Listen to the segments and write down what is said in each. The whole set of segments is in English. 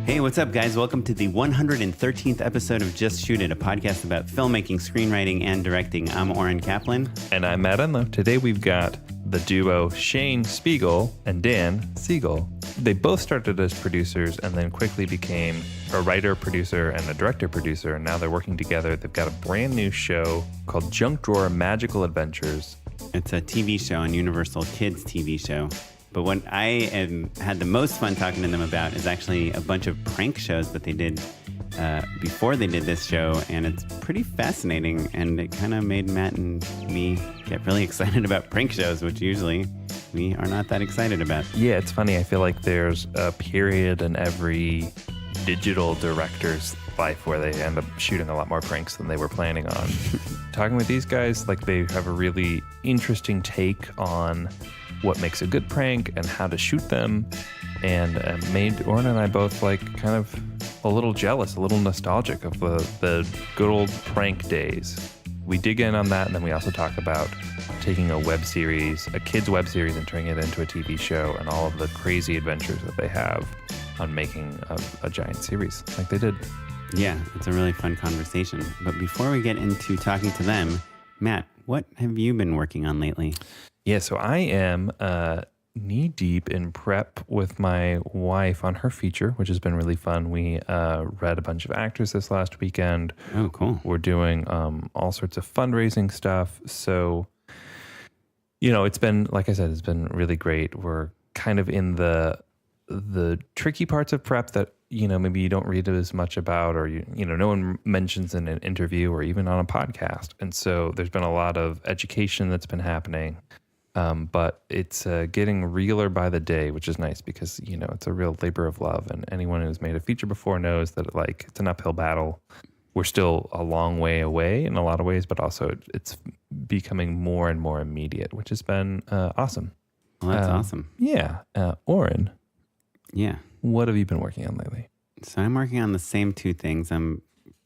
Hey, what's up, guys? Welcome to the 113th episode of Just Shoot It, a podcast about filmmaking, screenwriting, and directing. I'm Oren Kaplan. And I'm Matt Enlow. Today we've got the duo Shane Spiegel and Dan Siegel. They both started as producers and then quickly became a writer, producer, and a director-producer. And now they're working together. They've got a brand new show called Junk Drawer Magical Adventures. It's a TV show on Universal Kids TV show. But what I had the most fun talking to them about is actually a bunch of prank shows that they did before they did this show. And it's pretty fascinating. And it kind of made Matt and me get really excited about prank shows, which usually we are not that excited about. Yeah, it's funny. I feel like there's a period in every digital director's life where they end up shooting a lot more pranks than they were planning on. Talking with these guys, like they have a really interesting take on what makes a good prank and how to shoot them, and made Oren and I both like kind of a little jealous, a little nostalgic of the good old prank days. We dig in on that, and then we also talk about taking a web series, a kid's web series, and turning it into a TV show, and all of the crazy adventures that they have on making a giant series like they did. Yeah, it's a really fun conversation. But before we get into talking to them, Matt, what have you been working on lately? Yeah, so I am knee deep in prep with my wife on her feature, which has been really fun. We read a bunch of actors this last weekend. Oh, cool. We're doing all sorts of fundraising stuff. So, you know, it's been, like I said, it's been really great. We're kind of in the tricky parts of prep that, you know, maybe you don't read as much about, or, you know, no one mentions in an interview or even on a podcast. And so there's been a lot of education that's been happening. But it's getting realer by the day, which is nice because, you know, it's a real labor of love. And anyone who's made a feature before knows that, like, it's an uphill battle. We're still a long way away in a lot of ways, but also it's becoming more and more immediate, which has been awesome. Well, that's awesome. Yeah. Oren. Yeah. What have you been working on lately? So I'm working on the same two things. I'm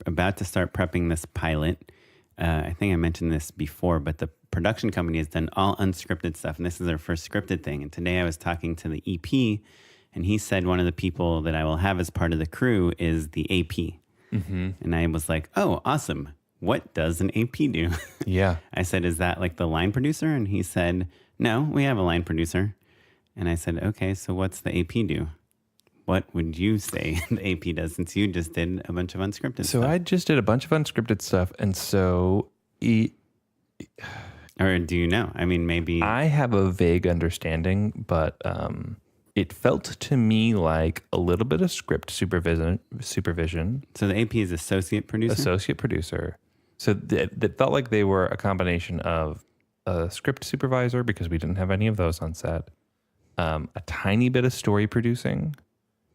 about to start prepping this pilot. I think I mentioned this before, but the production company has done all unscripted stuff, and this is their first scripted thing. And today I was talking to the EP, and he said one of the people that I will have as part of the crew is the AP. Mm-hmm. And I was like, oh, awesome. What does an AP do? Yeah. I said, is that like the line producer? And he said, no, we have a line producer. And I said, okay, so what's the AP do? What would you say the AP does, since you just did a bunch of unscripted stuff? So I just did a bunch of unscripted stuff, and so... Or do you know? I mean, maybe... I have a vague understanding, but it felt to me like a little bit of script supervision. So the AP is associate producer? Associate producer. So that felt like they were a combination of a script supervisor, because we didn't have any of those on set, a tiny bit of story producing,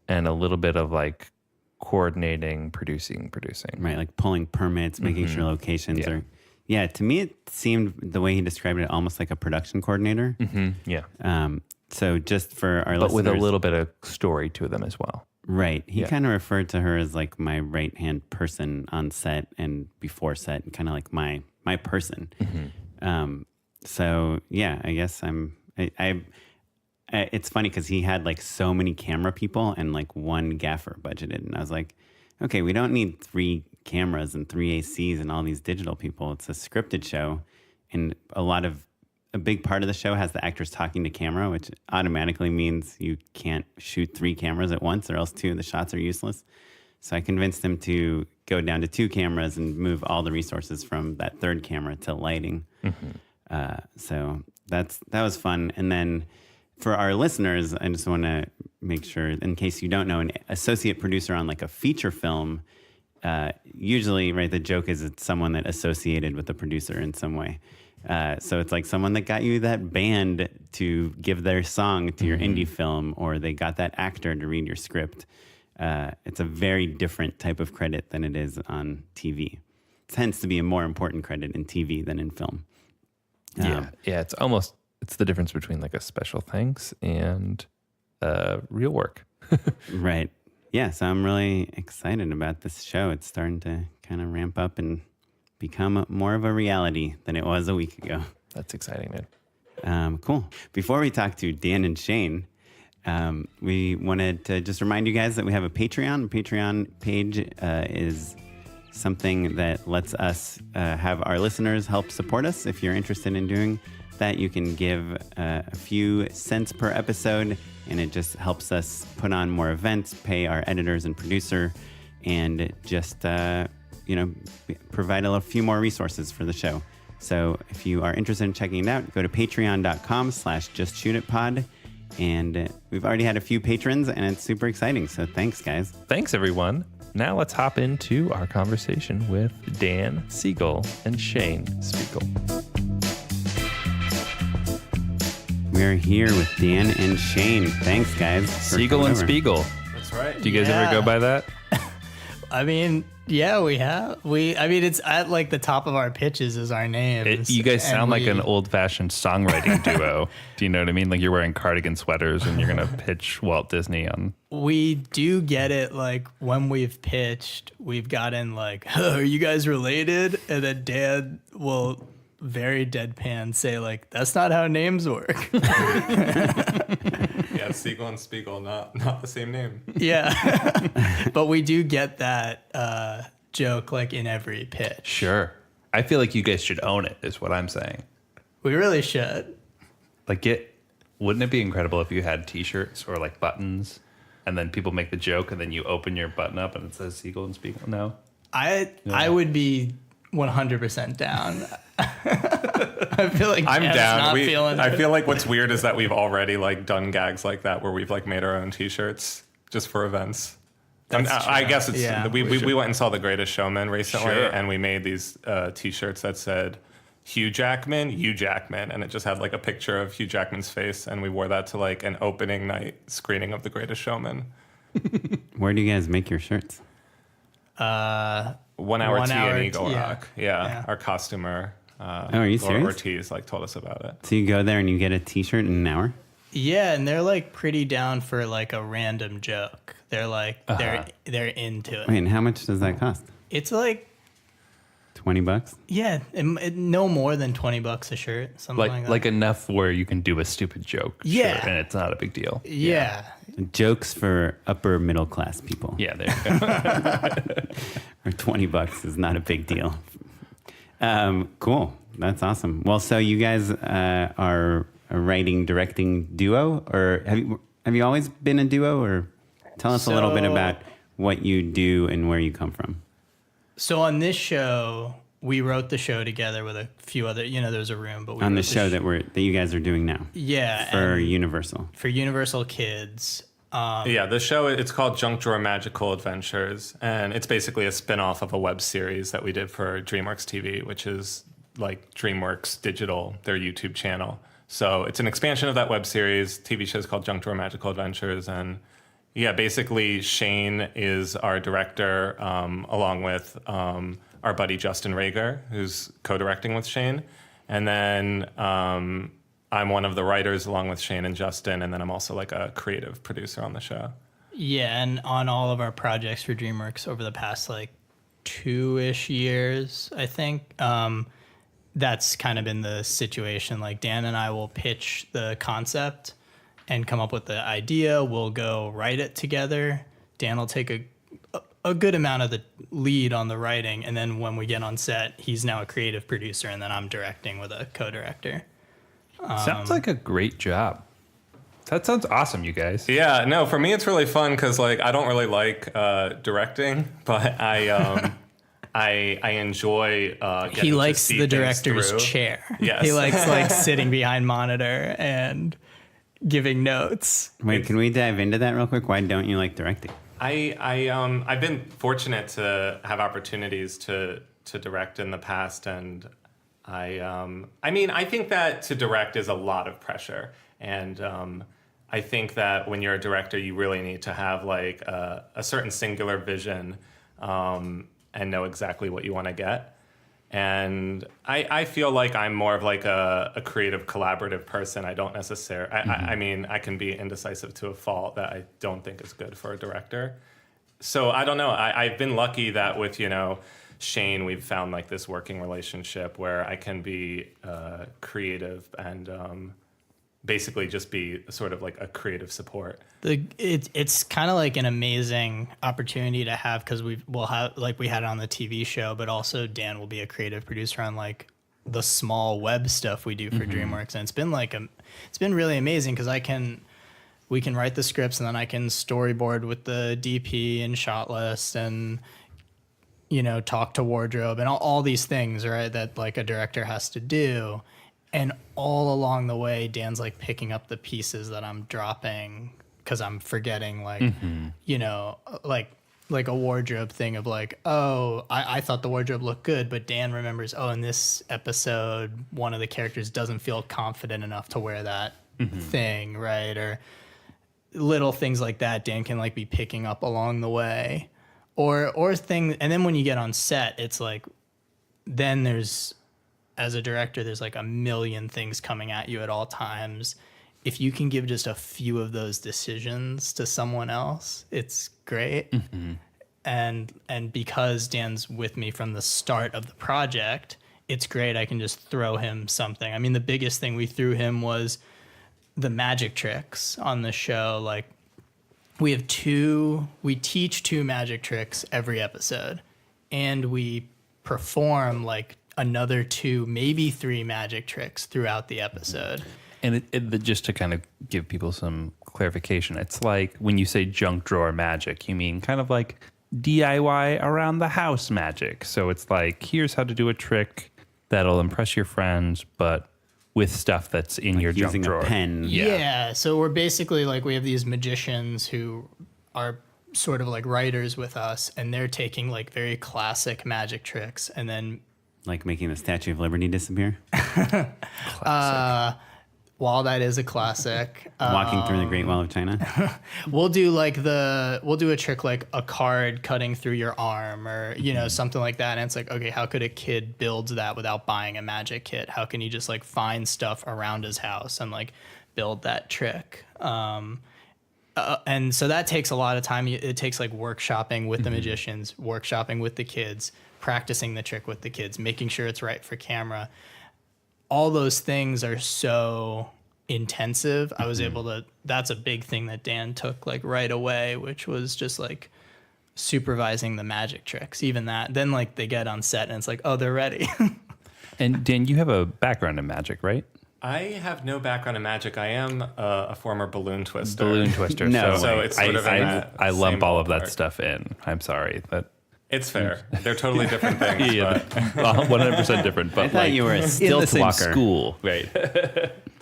and a little bit of like coordinating, producing. Right, like pulling permits, making sure locations Yeah. are... Yeah, to me, it seemed, the way he described it, almost like a production coordinator. Mm-hmm. Yeah. So just for our But listeners... with a little bit of story to them as well. Right. He kind of referred to her as like my right-hand person on set and before set, and kind of like my person. Mm-hmm. So, yeah, I guess it's funny because he had like so many camera people and like one gaffer budgeted. And I was like, okay, we don't need 3 cameras and 3 ACs and all these digital people. It's a scripted show. And a big part of the show has the actors talking to camera, which automatically means you can't shoot 3 cameras at once, or else 2 of the shots are useless. So I convinced him to go down to 2 cameras and move all the resources from that 3rd camera to lighting. Mm-hmm. So that was fun. And then for our listeners, I just want to make sure, in case you don't know, an associate producer on like a feature film, usually, right, the joke is it's someone that associated with the producer in some way. So it's like someone that got you that band to give their song to your indie film, or they got that actor to read your script. It's a very different type of credit than it is on TV. It tends to be a more important credit in TV than in film. Yeah, it's the difference between like a special thanks and real work. Right. Yeah, so I'm really excited about this show. It's starting to kind of ramp up and become more of a reality than it was a week ago. That's exciting, man. Cool. Before we talk to Dan and Shane, We wanted to just remind you guys that we have a Patreon. Patreon page is something that lets us have our listeners help support us. If you're interested in doing that, you can give a few cents per episode, and it just helps us put on more events, pay our editors and producer, and just provide a few more resources for the show. So if you are interested in checking it out, go to patreon.com/justshootitpod. And we've already had a few patrons, and it's super exciting. So thanks, guys. Thanks, everyone. Now let's hop into our conversation with Dan Siegel and Shane Spiegel. We're here with Dan and Shane. Thanks, guys. Siegel and Spiegel. That's right. Do you guys ever go by that? I mean, yeah, we have. It's at like the top of our pitches is our names. You guys sound like an old-fashioned songwriting duo. Do you know what I mean? Like you're wearing cardigan sweaters and you're going to pitch Walt Disney on. We do get it. Like when we've pitched, we've gotten like, oh, are you guys related? And then Dan will very deadpan say like, that's not how names work. Yeah, Siegel and Spiegel, not the same name. Yeah. But we do get that joke like in every pitch. Sure. I feel like you guys should own it, is what I'm saying. We really should. Like wouldn't it be incredible if you had t-shirts or like buttons and then people make the joke and then you open your button up and it says Siegel and Spiegel? No. I would be 100% down. I feel like I'm down. I feel like what's weird is that we've already like done gags like that where we've like made our own t-shirts just for events. I guess it's we went and saw The Greatest Showman recently, and we made these t-shirts that said Hugh Jackman, and it just had like a picture of Hugh Jackman's face, and we wore that to like an opening night screening of The Greatest Showman. Where do you guys make your shirts? 1 Hour Tea and Eagle Rock. Yeah, our costumer. Are you serious? Ortiz like told us about it. So you go there and you get a t-shirt in an hour? Yeah, and they're like pretty down for like a random joke. They're like they're into it. Wait, and how much does that cost? It's like $20? Yeah, no more than $20 a shirt, something like that. Like enough where you can do a stupid joke. Yeah. Sure, and it's not a big deal. Yeah. Jokes for upper middle class people. Yeah, there you go. Or $20 is not a big deal. Cool. That's awesome. Well, so you guys are a writing, directing duo, or have you always been a duo? Or tell us a little bit about what you do and where you come from. So on this show, we wrote the show together with a few other. There's a room, but we on the show that you guys are doing now. Yeah, for Universal. For Universal Kids. The show, it's called Junk Drawer Magical Adventures, and it's basically a spin-off of a web series that we did for DreamWorks TV, which is like DreamWorks Digital, their YouTube channel. So it's an expansion of that web series. TV show is called Junk Drawer Magical Adventures, and yeah, basically Shane is our director, along with our buddy Justin Rager, who's co-directing with Shane, and then I'm one of the writers along with Shane and Justin, and then I'm also like a creative producer on the show. Yeah, and on all of our projects for DreamWorks over the past like 2-ish years, I think, that's kind of been the situation. Like Dan and I will pitch the concept and come up with the idea. We'll go write it together. Dan will take a good amount of the lead on the writing, and then when we get on set, he's now a creative producer, and then I'm directing with a co-director. Sounds like a great job. That sounds awesome, you guys. Yeah, no, for me it's really fun because like I don't really like directing, but I enjoy. He likes the director's chair. Yes, he likes like sitting behind monitor and giving notes. Wait, can we dive into that real quick? Why don't you like directing? I've been fortunate to have opportunities to direct in the past, and I think that to direct is a lot of pressure, and I think that when you're a director, you really need to have like a certain singular vision and know exactly what you want to get. And I feel like I'm more of like a creative, collaborative person. I don't necessarily. I can be indecisive to a fault that I don't think is good for a director. So I don't know. I've been lucky that with Shane, we've found like this working relationship where I can be creative and basically just be sort of like a creative support. It's kind of like an amazing opportunity to have, because we'll have, like, we had it on the TV show, but also Dan will be a creative producer on like the small web stuff we do for DreamWorks, and it's been really amazing because we can write the scripts, and then I can storyboard with the DP and shot list, and talk to wardrobe and all these things, right, that like a director has to do. And all along the way, Dan's like picking up the pieces that I'm dropping because I'm forgetting, like, like a wardrobe thing of like, oh, I thought the wardrobe looked good, but Dan remembers, oh, in this episode, one of the characters doesn't feel confident enough to wear that thing, right? Or little things like that Dan can like be picking up along the way. Or things, and then when you get on set, it's like, then there's, as a director, there's like a million things coming at you at all times. If you can give just a few of those decisions to someone else, it's great. And because Dan's with me from the start of the project, it's great. I can just throw him something. I mean, the biggest thing we threw him was the magic tricks on the show. Like, we teach 2 magic tricks every episode, and we perform like another 2, maybe 3 magic tricks throughout the episode. And just to kind of give people some clarification, it's like when you say junk drawer magic, you mean kind of like DIY around the house magic. So it's like, here's how to do a trick that'll impress your friends, but with stuff that's in your junk drawer. Using a pen. Yeah. So we're basically like, we have these magicians who are sort of like writers with us, and they're taking like very classic magic tricks and then Like making the Statue of Liberty disappear. while that is a classic, Walking through the Great Wall of China. we'll do a trick like a card cutting through your arm, or something like that. And it's like, okay, how could a kid build that without buying a magic kit? How can he just like find stuff around his house and like build that trick? And so that takes a lot of time. It takes like workshopping with the magicians, workshopping with the kids, practicing the trick with the kids, making sure it's right for camera. All those things are so intensive. I was able to, that's a big thing that Dan took like right away, which was just like supervising the magic tricks. Even that, then like they get on set and it's like, oh, they're ready. And Dan, you have a background in magic, right? I have no background in magic. I am a former balloon twister. No. So it's sort of in that I lump same all of that ballpark. stuff in. I'm sorry. It's fair. They're totally different things. Yeah, But 100% different. But I thought you were a in the stilt same walker. school, right?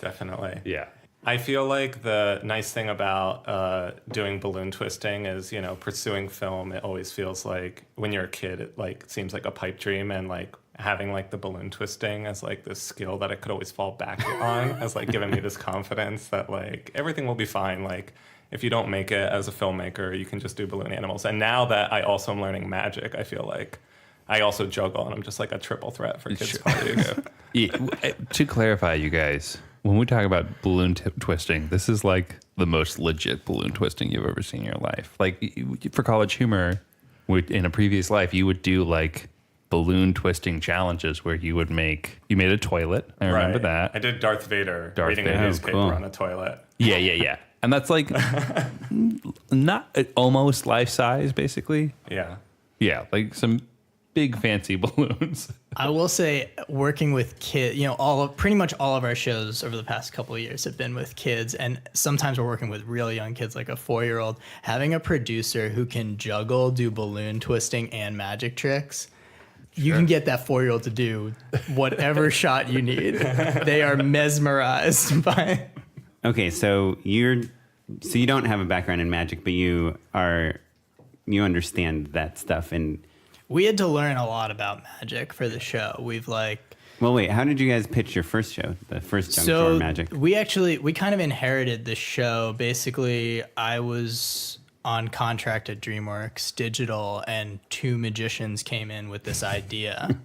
definitely. Yeah. I feel like the nice thing about doing balloon twisting is, pursuing film. It always feels like when you're a kid, it like seems like a pipe dream, and like having like the balloon twisting as like this skill that I could always fall back on as like giving me this confidence that like everything will be fine. Like if you don't make it as a filmmaker, you can just do balloon animals. And now that I also am learning magic, I feel like I also juggle, and I'm just like a triple threat for kids' parties. To clarify, you guys, when we talk about balloon twisting, this is like the most legit balloon twisting you've ever seen in your life. Like for College Humor, in a previous life, you would do like balloon twisting challenges where you made a toilet. I remember that. I did Darth Vader reading Vader. a Oh, newspaper cool. on a toilet. Yeah. And that's like not almost life size, basically. Yeah. Yeah, like some big fancy balloons. I will say, working with kids, pretty much all of our shows over the past couple of years have been with kids, and sometimes we're working with really young kids, like a 4-year-old. Having a producer who can juggle, do balloon twisting and magic tricks, you can get that 4-year-old to do whatever shot you need. They are mesmerized by it. Okay, so you don't have a background in magic, but you understand that stuff. And We had to learn a lot about magic for the show. well, wait, how did you guys pitch your first show, the first junk drawer magic? We kind of inherited the show. Basically, I was on contract at DreamWorks Digital, and 2 magicians came in with this idea.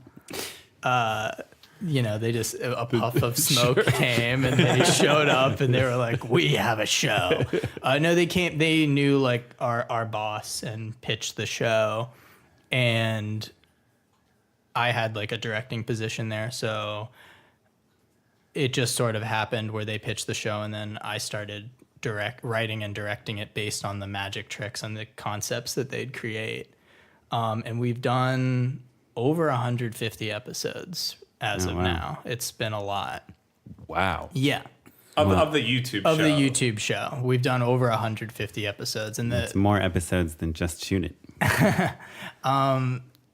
They just, a puff of smoke came, and they showed up, and they were like, we have a show. No, they knew like our boss and pitched the show, and I had like a directing position there. So it just sort of happened where they pitched the show, and then I started writing and directing it based on the magic tricks and the concepts that they'd create. And we've done over 150 episodes as of now. It's been a lot. Wow. Yeah. Of the YouTube show. Of the YouTube show. We've done over 150 episodes. And It's more episodes than just Shoot It.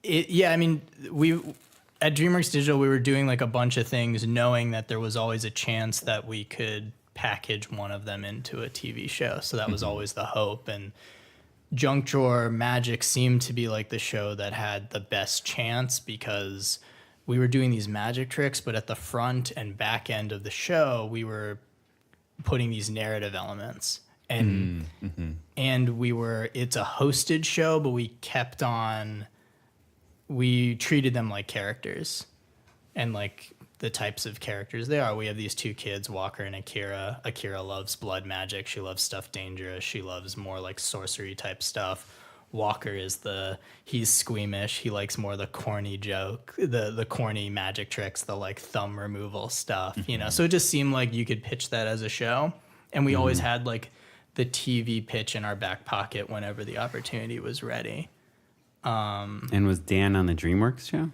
Yeah, I mean, at DreamWorks Digital, we were doing like a bunch of things knowing that there was always a chance that we could package one of them into a TV show. So that was always the hope. And Junk Drawer Magic seemed to be like the show that had the best chance because we were doing these magic tricks, but at the front and back end of the show, we were putting these narrative elements. And it's a hosted show, but we treated them like characters and like the types of characters they are. We have these two kids, Walker and Akira. Akira loves blood magic. She loves stuff dangerous. She loves more like sorcery type stuff. Walker he's squeamish. He likes more the corny joke, the corny magic tricks, the like thumb removal stuff, you know? So it just seemed like you could pitch that as a show. And we always had like the TV pitch in our back pocket whenever the opportunity was ready. And was Dan on the DreamWorks show?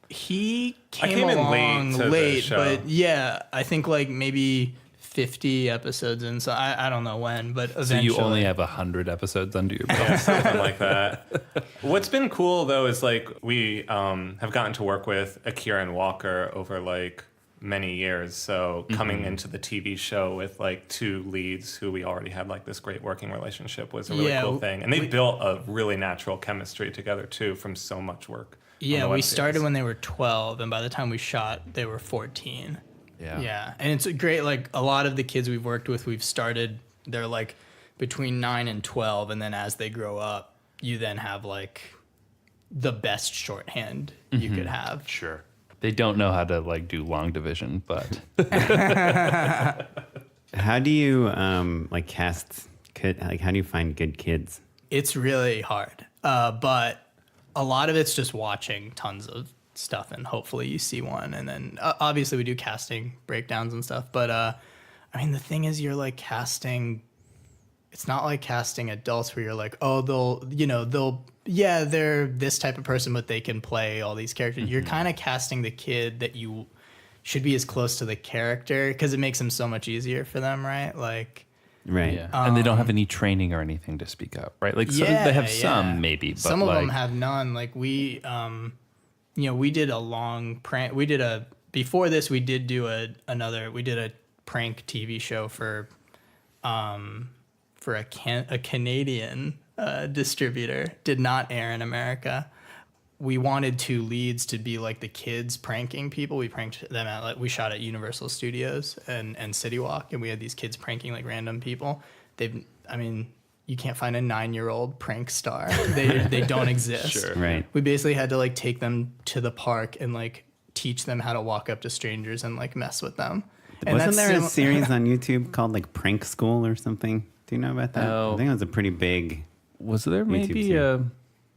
He came in along late to the show. but yeah, I think like maybe 50 episodes in. So I don't know when, but eventually. So you only have 100 episodes under your belt. Yeah, something like that. What's been cool though is like we have gotten to work with Akira and Walker over like many years. So coming into the TV show with like two leads who we already had like this great working relationship was a really cool thing. And they built a really natural chemistry together too from so much work. Yeah, we started when they were 12, and by the time we shot, they were 14. Yeah. And it's great, like, a lot of the kids we've worked with, they're, like, between 9 and 12, and then as they grow up, you then have, like, the best shorthand you could have. Sure. They don't know how to, like, do long division, but... How do you, cast... how do you find good kids? It's really hard, but... A lot of it's just watching tons of stuff, and hopefully you see one. And then obviously we do casting breakdowns and stuff. But I mean, the thing is, you're like casting. It's not like casting adults where you're like, oh, they're this type of person, but they can play all these characters. You're kind of casting the kid that you should be as close to the character because it makes them so much easier for them, right? Like. Right. Yeah. And they don't have any training or anything to speak of, right? Like they have some maybe, but some of them have none. Like we did a long prank. Before this, we did do a prank TV show for a Canadian distributor. Did not air in America. We wanted two leads to be like the kids pranking people. We pranked them we shot at Universal Studios and City Walk, and we had these kids pranking like random people. You can't find a 9-year-old prank star. They don't exist. Sure. Right. We basically had to like take them to the park and like teach them how to walk up to strangers and like mess with them. And Wasn't there a series on YouTube called like Prank School or something? Do you know about that? No. I think it was a pretty big... Was there maybe a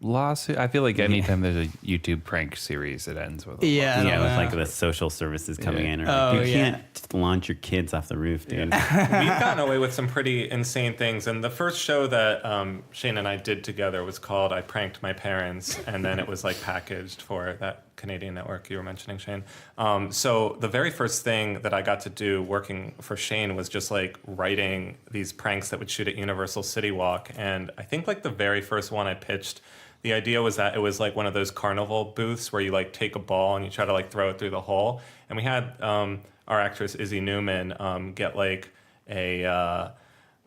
lawsuit? I feel like anytime there's a YouTube prank series, it ends with a Yeah, with like the social services coming in. Or like, you can't just launch your kids off the roof, dude. We've gotten away with some pretty insane things. And the first show that Shane and I did together was called I Pranked My Parents. And then it was like packaged for that Canadian network you were mentioning, Shane. So the very first thing that I got to do working for Shane was just like writing these pranks that would shoot at Universal City Walk. And I think like the very first one I pitched, the idea was that it was like one of those carnival booths where you like take a ball and you try to like throw it through the hole. And we had our actress Izzy Newman get like a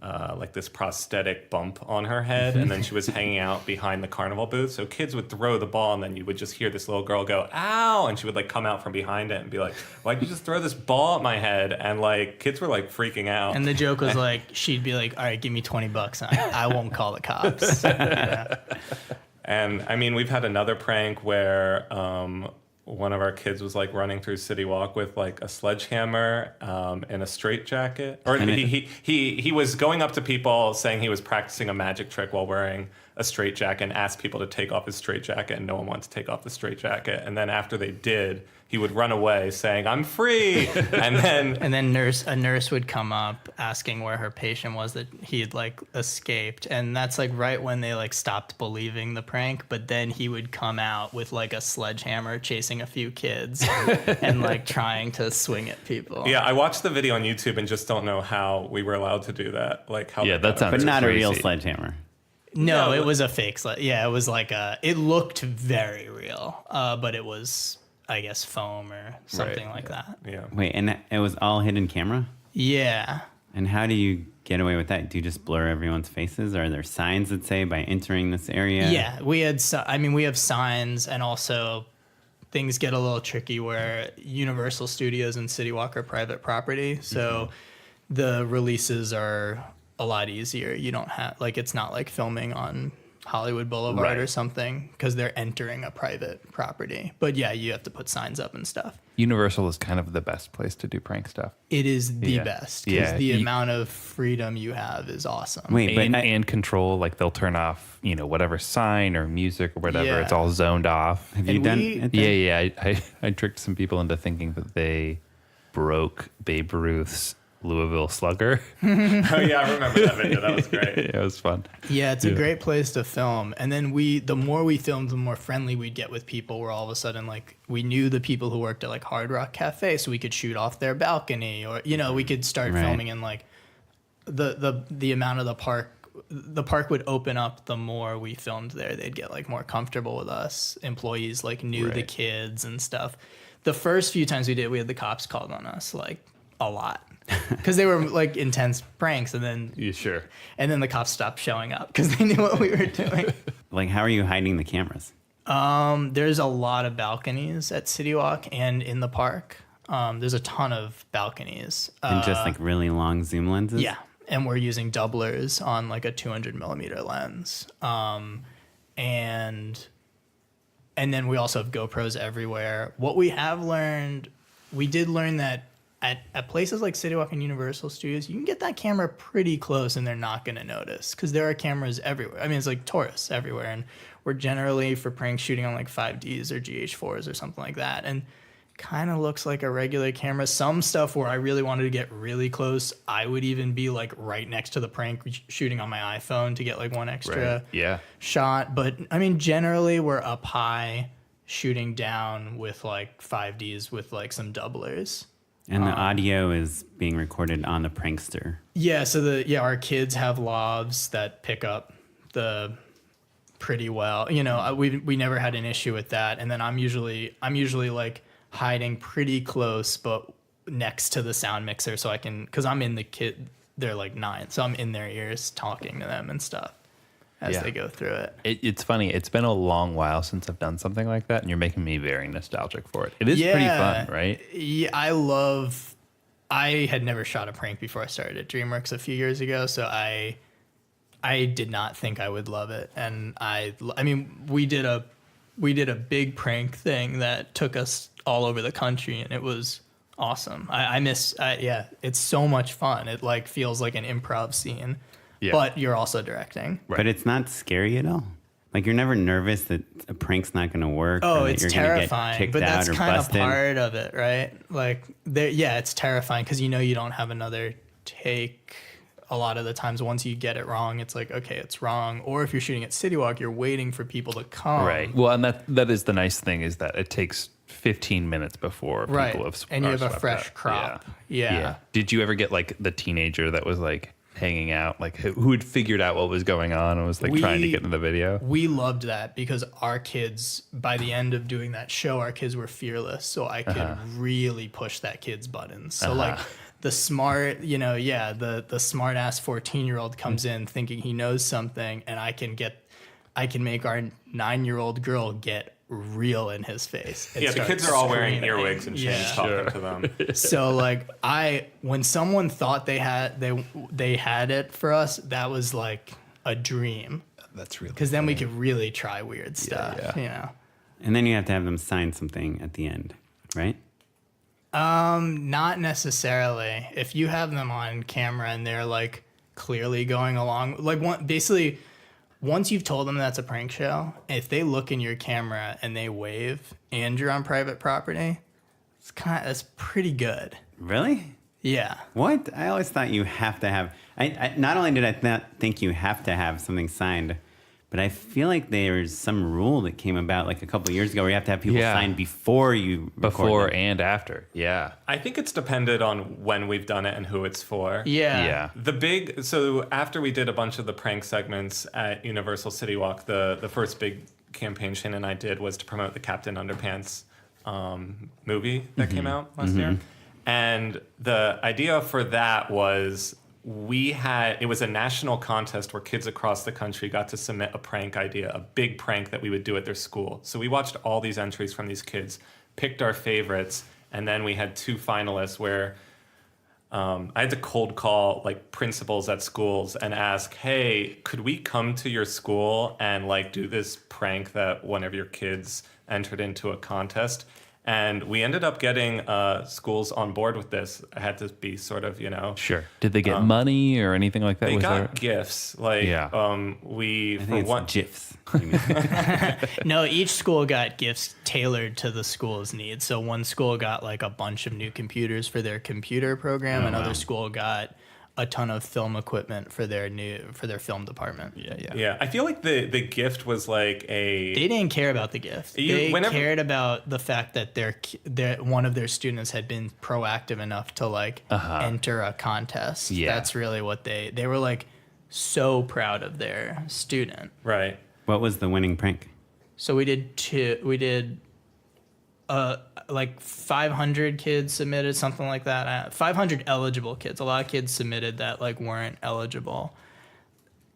like this prosthetic bump on her head, and then she was hanging out behind the carnival booth. So kids would throw the ball, and then you would just hear this little girl go, "Ow!" and she would like come out from behind it and be like, "Why'd you just throw this ball at my head?" And like kids were like freaking out. And the joke was like, she'd be like, "All right, give me $20, and I won't call the cops." Yeah. And I mean, we've had another prank where one of our kids was like running through City Walk with like a sledgehammer and a straitjacket. Or he was going up to people saying he was practicing a magic trick while wearing a straitjacket and asked people to take off his straitjacket, and no one wanted to take off the straitjacket. And then after they did, he would run away saying, "I'm free," and then a nurse would come up asking where her patient was that he had like escaped, and that's like right when they like stopped believing the prank. But then he would come out with like a sledgehammer chasing a few kids and like trying to swing at people. yeah, I watched the video on YouTube and just don't know how we were allowed to do that. Like how Yeah, that sounds But not crazy. a real sledgehammer. No, No. it was a fake sled. Yeah, it was like it looked very real, but it was, I guess, foam or something like that. Yeah. Wait, and it was all hidden camera? Yeah. And how do you get away with that? Do you just blur everyone's faces? Are there signs that say by entering this area? Yeah, we had. We have signs, and also things get a little tricky where Universal Studios and City Walk are private property, so the releases are a lot easier. You don't have it's not like filming on Hollywood Boulevard or Right. something because they're entering a private property. But yeah, you have to put signs up and stuff. Universal is kind of the best place to do prank stuff. It is the Yeah. best because Yeah, the you- amount of freedom you have is awesome. Wait, but And control, like they'll turn off, whatever sign or music or whatever. Yeah. It's all zoned off. have you and done we- it there? Yeah. I tricked some people into thinking that they broke Babe Ruth's Louisville Slugger. Oh yeah, I remember that video. That was great. It was fun. Yeah, it's a great place to film. And then the more we filmed, the more friendly we'd get with people. Where all of a sudden, like, we knew the people who worked at like Hard Rock Cafe, so we could shoot off their balcony, or we could start Right. filming in like the amount of the park. The park would open up the more we filmed there. They'd get like more comfortable with us. Employees like knew the Right. kids and stuff. The first few times we did, we had the cops called on us like a lot because they were like intense pranks, and then You sure? the cops stopped showing up because they knew what we were doing. Like, how are you hiding the cameras? There's a lot of balconies at City Walk and in the park. There's a ton of balconies. And just like really long zoom lenses? Yeah, and we're using doublers on like a 200 millimeter lens. And then we also have GoPros everywhere. What we have learned, we did learn that at places like City Walk and Universal Studios, you can get that camera pretty close and they're not going to notice because there are cameras everywhere. I mean, it's like tourists everywhere. And we're generally for prank shooting on like 5Ds or GH4s or something like that. And kind of looks like a regular camera. Some stuff where I really wanted to get really close, I would even be like right next to the prank shooting on my iPhone to get like one extra Yeah. shot. But I mean, generally we're up high shooting down with like 5Ds with like some doublers. And the audio is being recorded on the prankster. Yeah, so our kids have lavs that pick up the pretty well. We never had an issue with that. And then I'm usually like hiding pretty close but next to the sound mixer so I can, because I'm in the kid, they're like 9, so I'm in their ears talking to them and stuff as Yeah. they go through it. It's funny. It's been a long while since I've done something like that, and you're making me very nostalgic for it. It is pretty fun, right? Yeah, I had never shot a prank before I started at DreamWorks a few years ago, so I did not think I would love it. And I mean, we did a big prank thing that took us all over the country, and it was awesome. It's so much fun. It like feels like an improv scene, but you're also directing. But it's not scary at all. Like, you're never nervous that a prank's not going to work. Oh, or that it's you're gonna get terrifying, kicked but out that's or kind of busted. part of it, right? Like, it's terrifying because you don't have another take. A lot of the times, once you get it wrong, it's like, okay, it's wrong. Or if you're shooting at City Walk, you're waiting for people to come. Right. Well, and that is the nice thing is that it takes 15 minutes before Right. people have And you are have a swept fresh out. crop. Yeah. Did you ever get like the teenager that was like hanging out, like who had figured out what was going on and was like trying to get into the video? We loved that because our kids, by the end of doing that show, our kids were fearless. So I could really push that kid's buttons. So like the smart, the smart ass 14-year-old comes in thinking he knows something, and I can make our 9-year-old girl get real in his face. and Yeah, the start kids are all wearing screaming. earwigs and she's talking to them. So like when someone thought they had it for us, that was like a dream. That's really Because then we could really try weird stuff, And then you have to have them sign something at the end, right? Not necessarily. If you have them on camera and they're like clearly going along, like once you've told them that's a prank show, if they look in your camera and they wave and you're on private property, That's pretty good. Really? Yeah. What? I always thought you have to have. I not only did I not think you have to have something signed, but I feel like there's some rule that came about like a couple of years ago where you have to have people sign before you record Before them. and after. Yeah. I think it's dependent on when we've done it and who it's for. Yeah. Yeah. So after we did a bunch of the prank segments at Universal City Walk, the first big campaign Shane and I did was to promote the Captain Underpants movie that came out last year. And the idea for that was it was a national contest where kids across the country got to submit a prank idea, a big prank that we would do at their school. So we watched all these entries from these kids, picked our favorites, and then we had 2 finalists where I had to cold call like principals at schools and ask, hey, could we come to your school and like do this prank that one of your kids entered into a contest? And we ended up getting schools on board with this. I had to be sort of, Sure. Did they get money or anything like that? They Was got gifts. Like, Yeah. I think it's GIFs. No, each school got gifts tailored to the school's needs. So one school got like a bunch of new computers for their computer program. Another school got a ton of film equipment for their film department. Yeah, I feel like the gift was like They didn't care about the gift. They cared about the fact that one of their students had been proactive enough to like enter a contest. Yeah. That's really what they were like so proud of their student. right. What was the winning prank? So we did like 500 kids submitted, something like that. 500 eligible kids. A lot of kids submitted that like weren't eligible.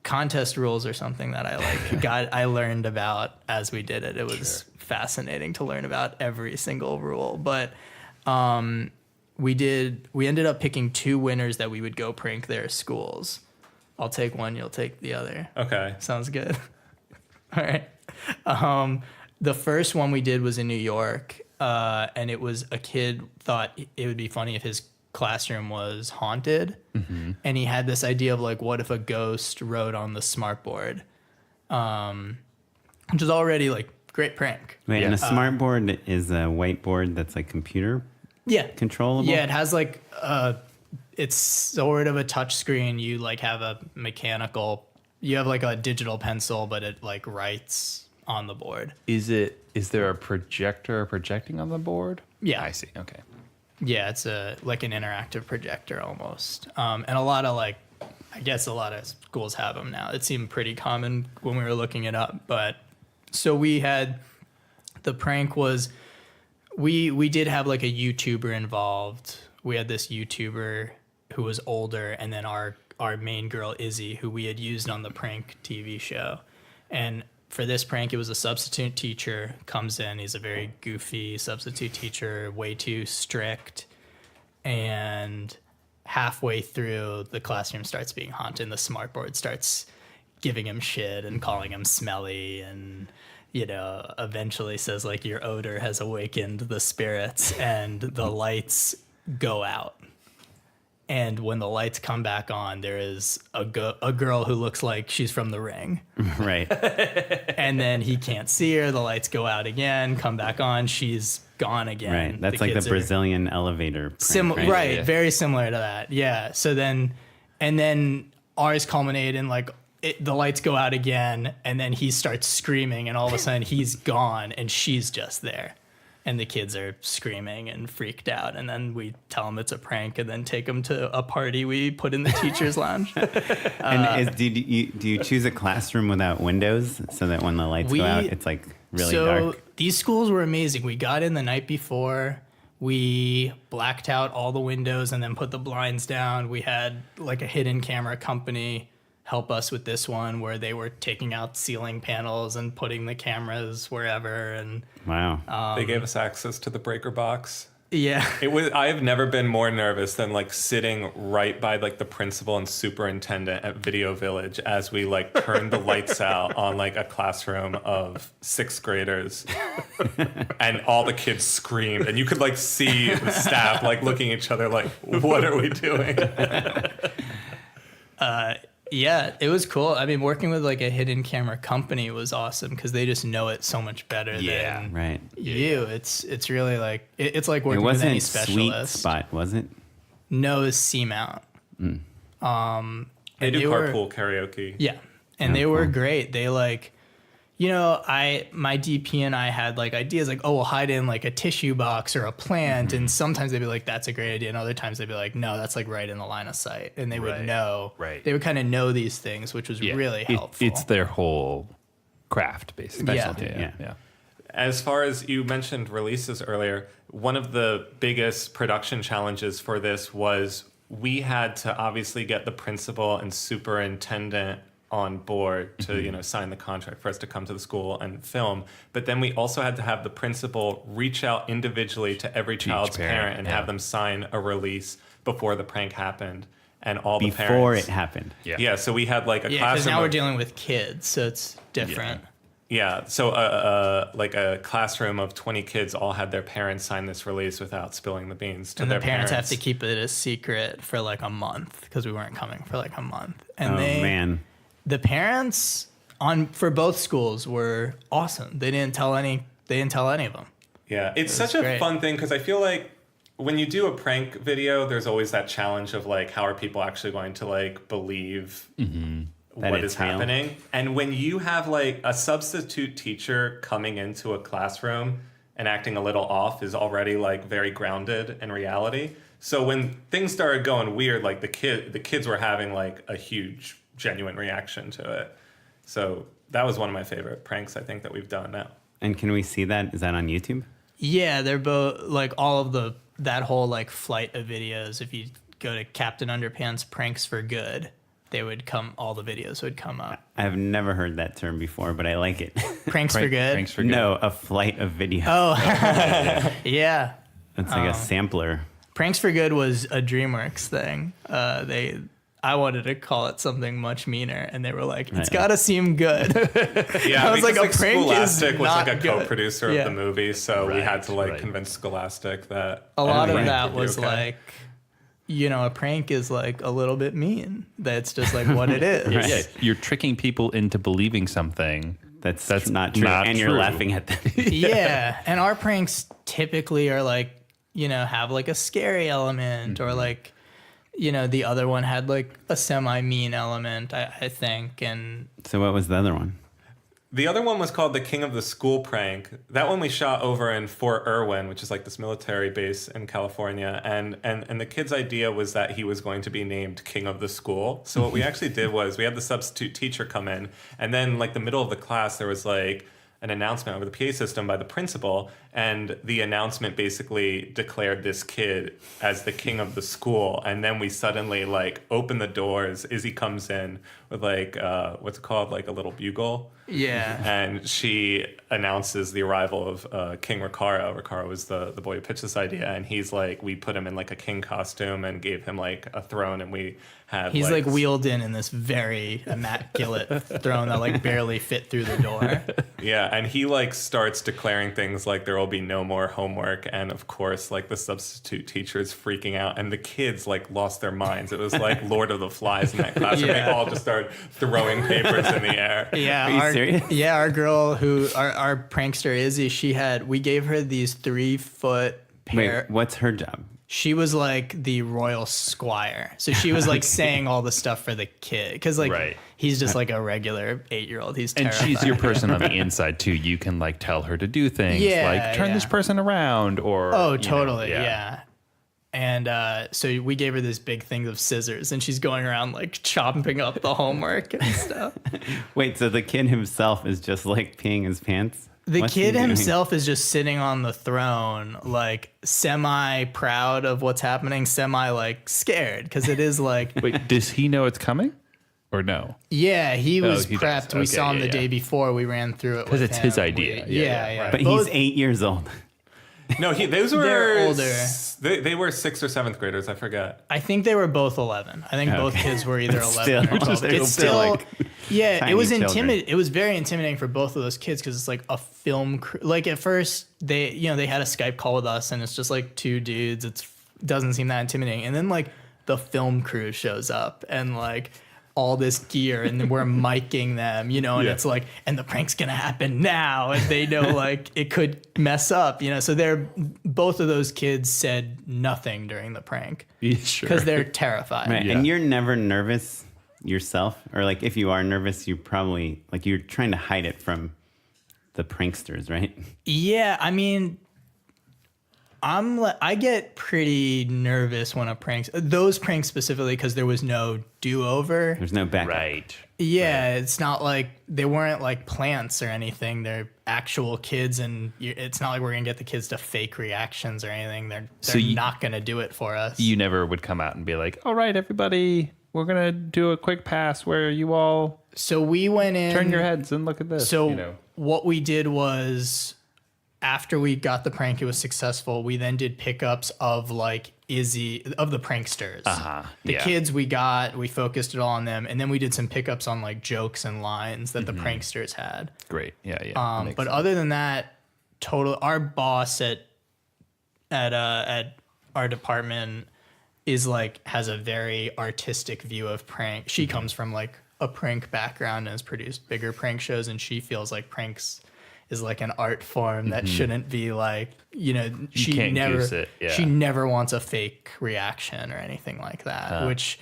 Contest rules are something that I learned about as we did it. It was fascinating to learn about every single rule. But we ended up picking 2 winners that we would go prank their schools. I'll take one, you'll take the other. Okay. Sounds good. All right. The first one we did was in New York, and it was a kid thought it would be funny if his classroom was haunted, and he had this idea of like, what if a ghost wrote on the smartboard, which is already like great prank. Wait, and a smart board is a whiteboard that's like computer controllable? Yeah, it has like it's sort of a touch screen. You like have a you have like a digital pencil, but it like writes on the board. Is there a projector projecting on the board? Yeah. I see. Okay. Yeah, it's like an interactive projector almost. And a lot of I guess a lot of schools have them now. It seemed pretty common when we were looking it up. But so the prank was, we did have like a YouTuber involved. We had this YouTuber who was older, and then our main girl, Izzy, who we had used on the prank TV show. And for this prank, it was a substitute teacher comes in. He's a very goofy substitute teacher, way too strict. And halfway through, the classroom starts being haunted. The smartboard starts giving him shit and calling him smelly, and eventually says like, your odor has awakened the spirits, and the lights go out. And when the lights come back on, there is a girl who looks like she's from The Ring. Right. And then he can't see her. The lights go out again, come back on. She's gone again. Right. That's like the Brazilian elevator prank, right? Right. Yeah. Very similar to that. Yeah. So then ours culminate in like the lights go out again, and then he starts screaming, and all of a sudden he's gone, and she's just there. And the kids are screaming and freaked out. And then we tell them it's a prank, and then take them to a party we put in the teacher's lounge. And do you choose a classroom without windows so that when the lights go out, it's like really dark? So these schools were amazing. We got in the night before. We blacked out all the windows and then put the blinds down. We had like a hidden camera company help us with this one, where they were taking out ceiling panels and putting the cameras wherever. And wow, they gave us access to the breaker box. Yeah, I have never been more nervous than like sitting right by like the principal and superintendent at Video Village as we like turned the lights out on like a classroom of 6th graders, and all the kids screamed, and you could like see the staff like looking at each other like, what are we doing? Yeah, it was cool. I mean, working with like a hidden camera company was awesome because they just know it so much better than Right. you. It's really like it's like It working with any wasn't Sweet specialist. Spot, was it? No, it's C-mount. They And do they were- carpool karaoke. Yeah, and they were great. They like, my DP and I had like ideas like, oh, we'll hide in like a tissue box or a plant, and sometimes they'd be like, that's a great idea, and other times they'd be like, no, that's like right in the line of sight, and they would know. Right. They would kind of know these things, which was really helpful. It's their whole craft, basically. Yeah. Yeah. Yeah. As far as you mentioned releases earlier, one of the biggest production challenges for this was we had to obviously get the principal and superintendent on board to sign the contract for us to come to the school and film, but then we also had to have the principal reach out individually to every child's parent and have them sign a release before the prank happened, and all the parents Before it happened. yeah, so we had like a because classroom now we're of- dealing with kids, so it's different. Yeah, so like a classroom of 20 kids all had their parents sign this release without spilling the beans to And their the parents have to keep it a secret for like a month because we weren't coming for like a month. And Oh, man. the parents for both schools were awesome. They didn't tell any of them. Yeah, it's such a great. fun thing because I feel like when you do a prank video, there's always that challenge of like, how are people actually going to like believe That what it's is real. happening? And when you have like a substitute teacher coming into a classroom and acting a little off is already like very grounded in reality. So when things started going weird, like the kids were having like a huge genuine reaction to it. So that was one of my favorite pranks I think that we've done now. And can we see that? Is that on YouTube? Yeah, they're both like all of that whole like flight of videos. If you go to Captain Underpants Pranks for Good, all the videos would come up. I've never heard that term before, but I like it. Pranks for Good? Pranks for good. No, a flight of video. Oh, yeah. It's like a sampler. Pranks for Good was a DreamWorks thing. I wanted to call it something much meaner, and they were like, "It's got to seem good." Yeah, I was like, because, a prank is Scholastic was like a not good. co-producer Yeah. of the movie, so we had to like right. convince Scholastic that A lot of Right. that would be was okay. like, a prank is like a little bit mean. That's just like what it is. Right. Yeah, you're tricking people into believing something. That's not true. not and you're true. laughing at them. Yeah, and our pranks typically are like, have like a scary element or like, the other one had like a semi-mean element, I think, and So what was the other one? The other one was called the King of the School prank. That one we shot over in Fort Irwin, which is like this military base in California. And the kid's idea was that he was going to be named King of the School. So what we actually did was we had the substitute teacher come in, and then like the middle of the class, there was like an announcement over the PA system by the principal, and the announcement basically declared this kid as the king of the school. And then we suddenly like open the doors. Izzy comes in with like what's it called, like a little bugle. yeah. And she announces the arrival of King Recaro. Recaro was the boy who pitched this idea, and he's like, we put him in like a king costume and gave him like a throne, and we had He's like wheeled in this very immaculate throne that like barely fit through the door. Yeah, and he like starts declaring things like there will be no more homework, and of course like the substitute teacher is freaking out, and the kids like lost their minds. It was like Lord of the Flies in that classroom. Yeah. They all just started throwing papers in the air. Yeah, Are you serious? Yeah, our girl our prankster Izzy, we gave her these 3-foot pair. Wait, what's her job? She was like the royal squire. So she was like saying all the stuff for the kid. Because like Right. he's just like a regular 8-year-old. He's And terrified. she's your person on the inside too. You can like tell her to do things, Yeah, like turn this yeah. person around, or Oh, totally. Yeah. And so we gave her this big thing of scissors, and she's going around like chopping up the homework and stuff. Wait, so the kid himself is just like peeing his pants? The What's he kid doing? himself is just sitting on the throne, like semi proud of what's happening, semi like scared, because it is like, Wait, does he know it's coming, or no? yeah, he was he does. prepped. We Okay, saw him yeah, the yeah. day before. We ran through it Because with it's his him. idea. Yeah. Right. But Both- he's 8 years old. No, those were They're older. They were 6th or 7th graders. I forget. I think they were both 11. I think both Okay. kids were either But 11 or still, 12. they're It's still, still, like, yeah, tiny it was children. intimidating. It was very intimidating for both of those kids because it's like a film crew. Like at first, they had a Skype call with us, and it's just like 2 dudes. Doesn't seem that intimidating. And then like the film crew shows up, and like all this gear and we're miking them, you know, and it's like, and the prank's gonna happen now, and they know like it could mess up, you know. So both of those kids said nothing during the prank because they're terrified. Right. And you're never nervous yourself, or like if you are nervous, you probably like you're trying to hide it from the pranksters, right? Yeah, I mean, I get pretty nervous when those pranks specifically, because there was no do-over. There's no backup. Right. Yeah, it's not like they weren't like plants or anything. They're actual kids, and it's not like we're gonna get the kids to fake reactions or anything. They're not gonna do it for us. You never would come out and be like, all right, everybody, we're gonna do a quick pass where you all So we went in, turn your heads and look at this. So what we did was, after we got the prank, it was successful. We then did pickups of like of the pranksters. The kids we focused it all on them, and then we did some pickups on like jokes and lines that the pranksters had. Great. Yeah. But sense. other than that, our boss at our department has a very artistic view of prank. She comes from like a prank background and has produced bigger prank shows, and she feels like pranks is like an art form that shouldn't be like, you know, she never wants a fake reaction or anything like that, which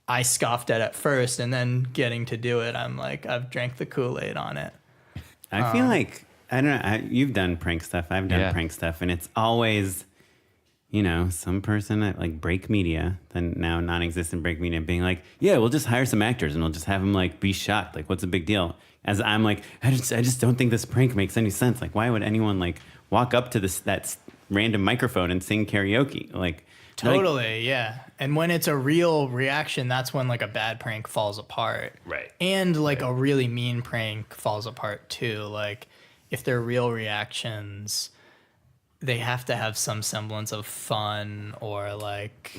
I scoffed at first, and then getting to do it, I'm like, I've drank the Kool-Aid on it. I feel like, I don't know, you've done prank stuff, I've done prank stuff, and it's always, you know, some person at like Break Media, then now non-existent Break Media, being like, yeah, we'll just hire some actors and we'll just have them like be shocked. Like, what's the big deal? As I'm like, I just don't think this prank makes any sense. Like, why would anyone like walk up to that random microphone and sing karaoke? Like, totally, yeah. And when it's a real reaction, that's when like a bad prank falls apart. Right. And like a really mean prank falls apart too. Like, if they're real reactions, they have to have some semblance of fun or like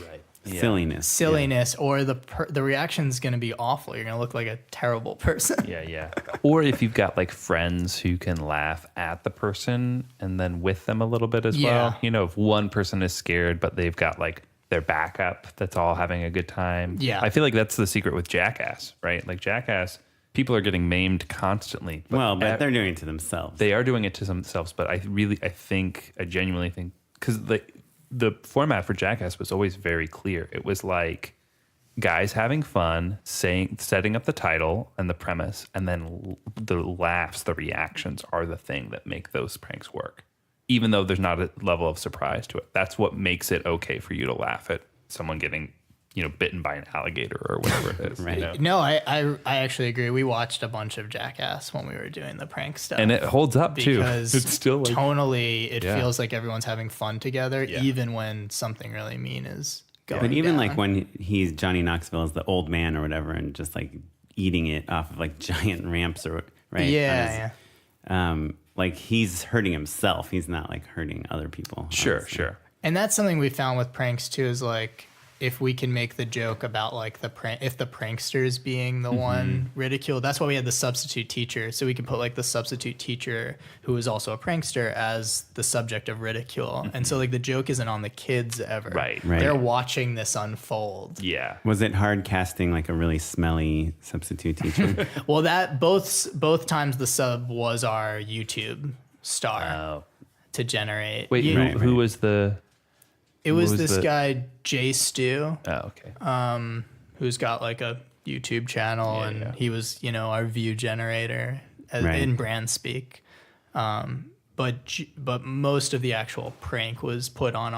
silliness, or the reaction's going to be awful. You're going to look like a terrible person. Yeah. Or if you've got like friends who can laugh at the person and then with them a little bit as well. You know, if one person is scared, but they've got like their backup that's all having a good time. Yeah. I feel like that's the secret with Jackass, right? Like Jackass, people are getting maimed constantly. But they're doing it to themselves. They are doing it to themselves, but I genuinely think, because the format for Jackass was always very clear. It was like guys having fun, setting up the title and the premise, and then the laughs, the reactions are the thing that make those pranks work. Even though there's not a level of surprise to it. That's what makes it okay for you to laugh at someone getting, you know, bitten by an alligator or whatever it is. Right. You know? No, I actually agree. We watched a bunch of Jackass when we were doing the prank stuff. And it holds up too. Because it's still like, tonally, it feels like everyone's having fun together, even when something really mean is going But even down. like when he's Johnny Knoxville as the old man or whatever, and just like eating it off of like giant ramps or right. Yeah. Like he's hurting himself. He's not like hurting other people. Sure. And that's something we found with pranks too, is like, if we can make the joke about like if the pranksters being the one ridiculed, that's why we had the substitute teacher. So we could put like the substitute teacher who is also a prankster as the subject of ridicule. And so like the joke isn't on the kids ever. Right. They're watching this unfold. Yeah. Was it hard casting like a really smelly substitute teacher? Well, that both times the sub was our YouTube star to generate. Wait, who was the... It was this guy, Jay Stu. Oh, okay. Who's got like a YouTube channel, and he was, you know, our view generator in brand speak. But most of the actual prank was put on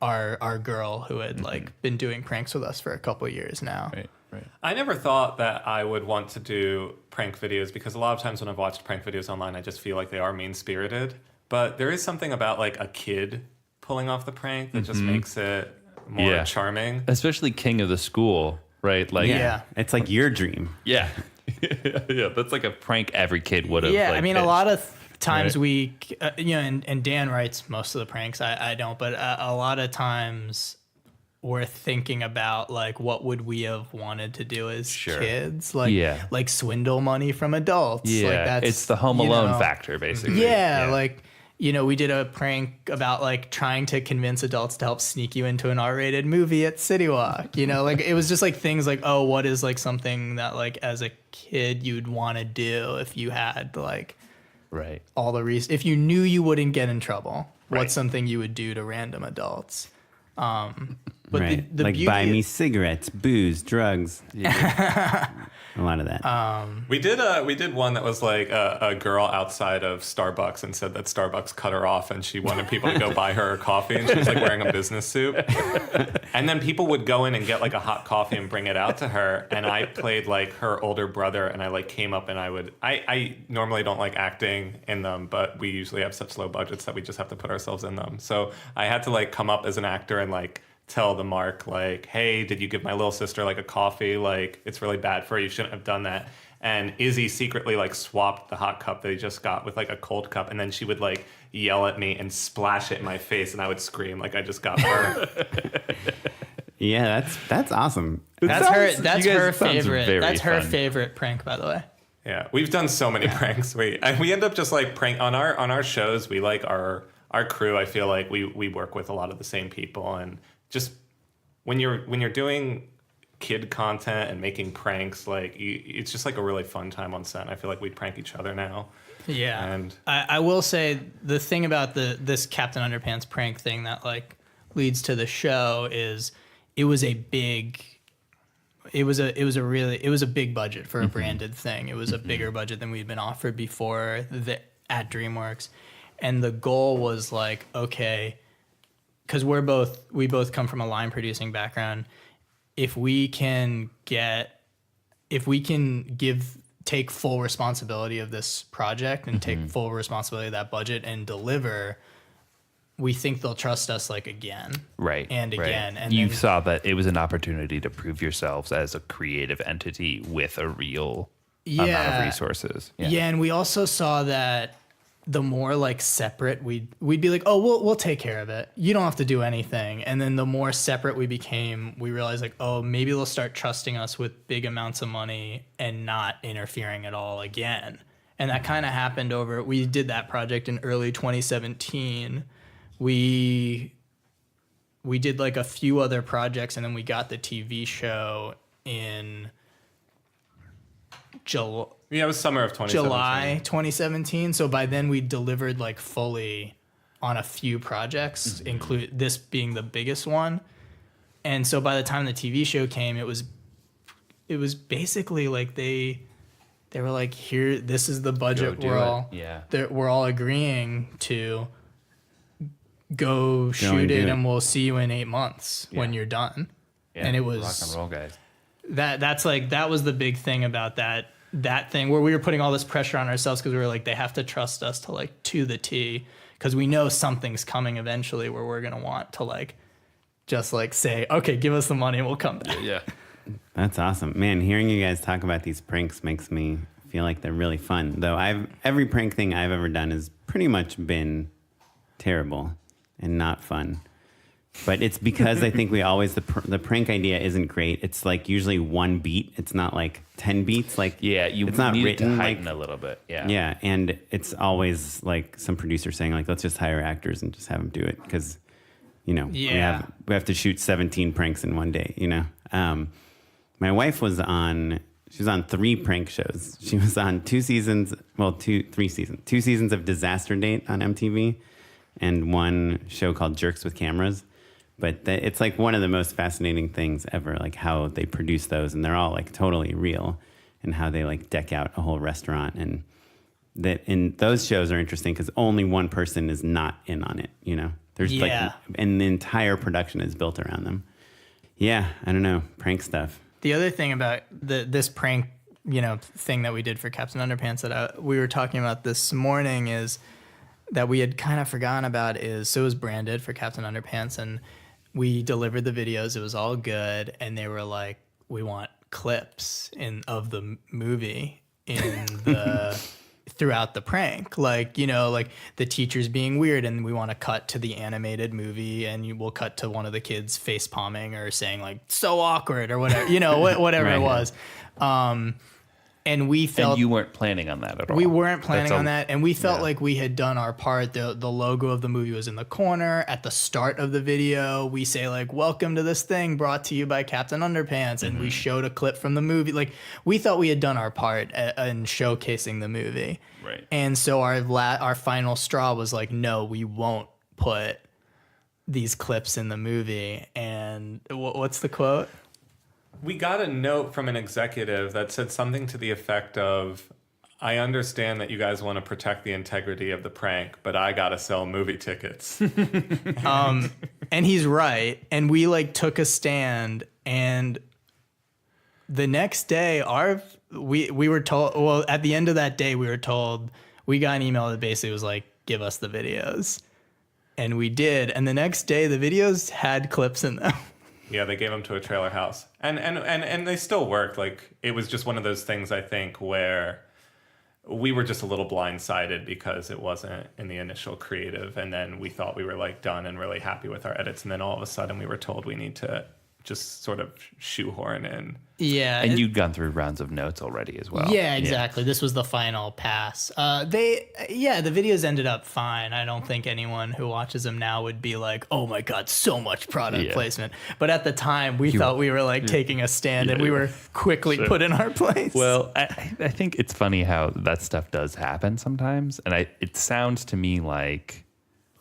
our girl who had like been doing pranks with us for a couple of years now. Right. I never thought that I would want to do prank videos, because a lot of times when I've watched prank videos online, I just feel like they are mean-spirited. But there is something about like a kid pulling off the prank that just makes it more charming. Especially King of the School, right? Like, It's like your dream. Yeah. That's like a prank every kid would have. Yeah, like, I mean, pitched. a lot of times we, you know, and Dan writes most of the pranks. I don't, but a lot of times we're thinking about like what would we have wanted to do as kids, like swindle money from adults. Yeah, like that's, it's the Home Alone factor, basically. Yeah, like we did a prank about like trying to convince adults to help sneak you into an R-rated movie at City Walk. Like it was just like things like, oh, what is like something that like as a kid you'd want to do if you had like Right. all the reasons, if you knew you wouldn't get in trouble, Right. what's something you would do to random adults? But right. the like beauty buy me cigarettes, booze, drugs. A lot of that. We did one that was like a girl outside of Starbucks and said that Starbucks cut her off and she wanted people to go buy her coffee, and she was like wearing a business suit. And then people would go in and get like a hot coffee and bring it out to her, and I played like her older brother, and I like came up and I normally don't like acting in them, but we usually have such low budgets that we just have to put ourselves in them. So I had to like come up as an actor and like tell the Mark, like, hey, did you give my little sister like a coffee? Like, it's really bad for her. You shouldn't have done that. And Izzy secretly like swapped the hot cup that he just got with like a cold cup, and then she would like yell at me and splash it in my face, and I would scream like I just got burned. Yeah, that's awesome. That's her favorite. very That's her fun. favorite prank, by the way. Yeah, we've done so many pranks. We end up just like prank on our shows. We like our crew. I feel like we work with a lot of the same people, and just when you're doing kid content and making pranks, like it's just like a really fun time on set. And I feel like we prank each other now. Yeah, And I will say the thing about this Captain Underpants prank thing that like leads to the show is it was a big budget for a branded thing. It was a bigger budget than we'd been offered before at DreamWorks, and the goal was like, okay, because we both come from a line producing background. If we can take full responsibility of this project and take full responsibility of that budget and deliver, we think they'll trust us like again. Right. And right. again. And you then- saw that it was an opportunity to prove yourselves as a creative entity with a real amount of resources. Yeah, and we also saw that the more like separate we'd be like, oh, we'll take care of it. You don't have to do anything. And then the more separate we became, we realized like, oh, maybe they'll start trusting us with big amounts of money and not interfering at all again. And that kind of happened we did that project in early 2017. We did like a few other projects, and then we got the TV show in July. yeah, it was summer of 2017. July 2017. So by then we delivered like fully on a few projects, include this being the biggest one. And so by the time the TV show came, it was basically like they were like, here, this is the budget we're all agreeing to. Go shoot it, and we'll see you in 8 months when you're done. Yeah. And it was rock and roll, guys. that was the big thing about that thing, where we were putting all this pressure on ourselves because we were like, they have to trust us to like to the T, because we know something's coming eventually where we're gonna want to like just like say, okay, give us the money and we'll come back. Yeah. That's awesome. Man, hearing you guys talk about these pranks makes me feel like they're really fun. Though every prank thing I've ever done has pretty much been terrible and not fun. But it's because I think we always, the prank idea isn't great. It's like usually one beat. It's not like 10 beats. Like, it's not need written to heighten like, a little bit. Yeah. Yeah. And it's always like some producer saying like, let's just hire actors and just have them do it. Cause we have to shoot 17 pranks in one day, my wife she was on 3 prank shows. She was on 3 seasons, 2 seasons of Disaster Date on MTV, and one show called Jerks with Cameras. But it's like one of the most fascinating things ever, like how they produce those, and they're all like totally real, and how they like deck out a whole restaurant. And those shows are interesting because only one person is not in on it, There's and the entire production is built around them. Yeah, I don't know, prank stuff. The other thing about this prank, thing that we did for Captain Underpants that we were talking about this morning is that we had kind of forgotten about so it was branded for Captain Underpants, and we delivered the videos. It was all good, and they were like, we want clips of the movie in the throughout the prank, like like the teachers being weird, and we want to cut to the animated movie, and we'll cut to one of the kids face palming or saying like so awkward or whatever, whatever Right. it was. And we felt And you weren't planning on that at all. we weren't planning That's on that, and we felt yeah. like we had done our part. The logo of the movie was in the corner at the start of the video. We say like, "Welcome to this thing brought to you by Captain Underpants," and we showed a clip from the movie. Like we thought we had done our part in showcasing the movie. Right. And so our final straw was like, "No, we won't put these clips in the movie." And what's the quote? We got a note from an executive that said something to the effect of, I understand that you guys want to protect the integrity of the prank, but I got to sell movie tickets. And he's right. And we like took a stand, and the next day we were told, well, at the end of that day, we were told, we got an email that basically was like, give us the videos. And we did. And the next day the videos had clips in them. Yeah, they gave them to a trailer house. And they still worked. Like, it was just one of those things, I think, where we were just a little blindsided because it wasn't in the initial creative. And then we thought we were, like, done and really happy with our edits. And then all of a sudden we were told we need to just sort of shoehorn in. Yeah. And you'd gone through rounds of notes already as well. Yeah, exactly. This was the final pass. The videos ended up fine. I don't think anyone who watches them now would be like, "Oh my God, so much product placement." But at the time, we thought we were like taking a stand, and we were quickly put in our place. Well, I think it's funny how that stuff does happen sometimes. And it sounds to me like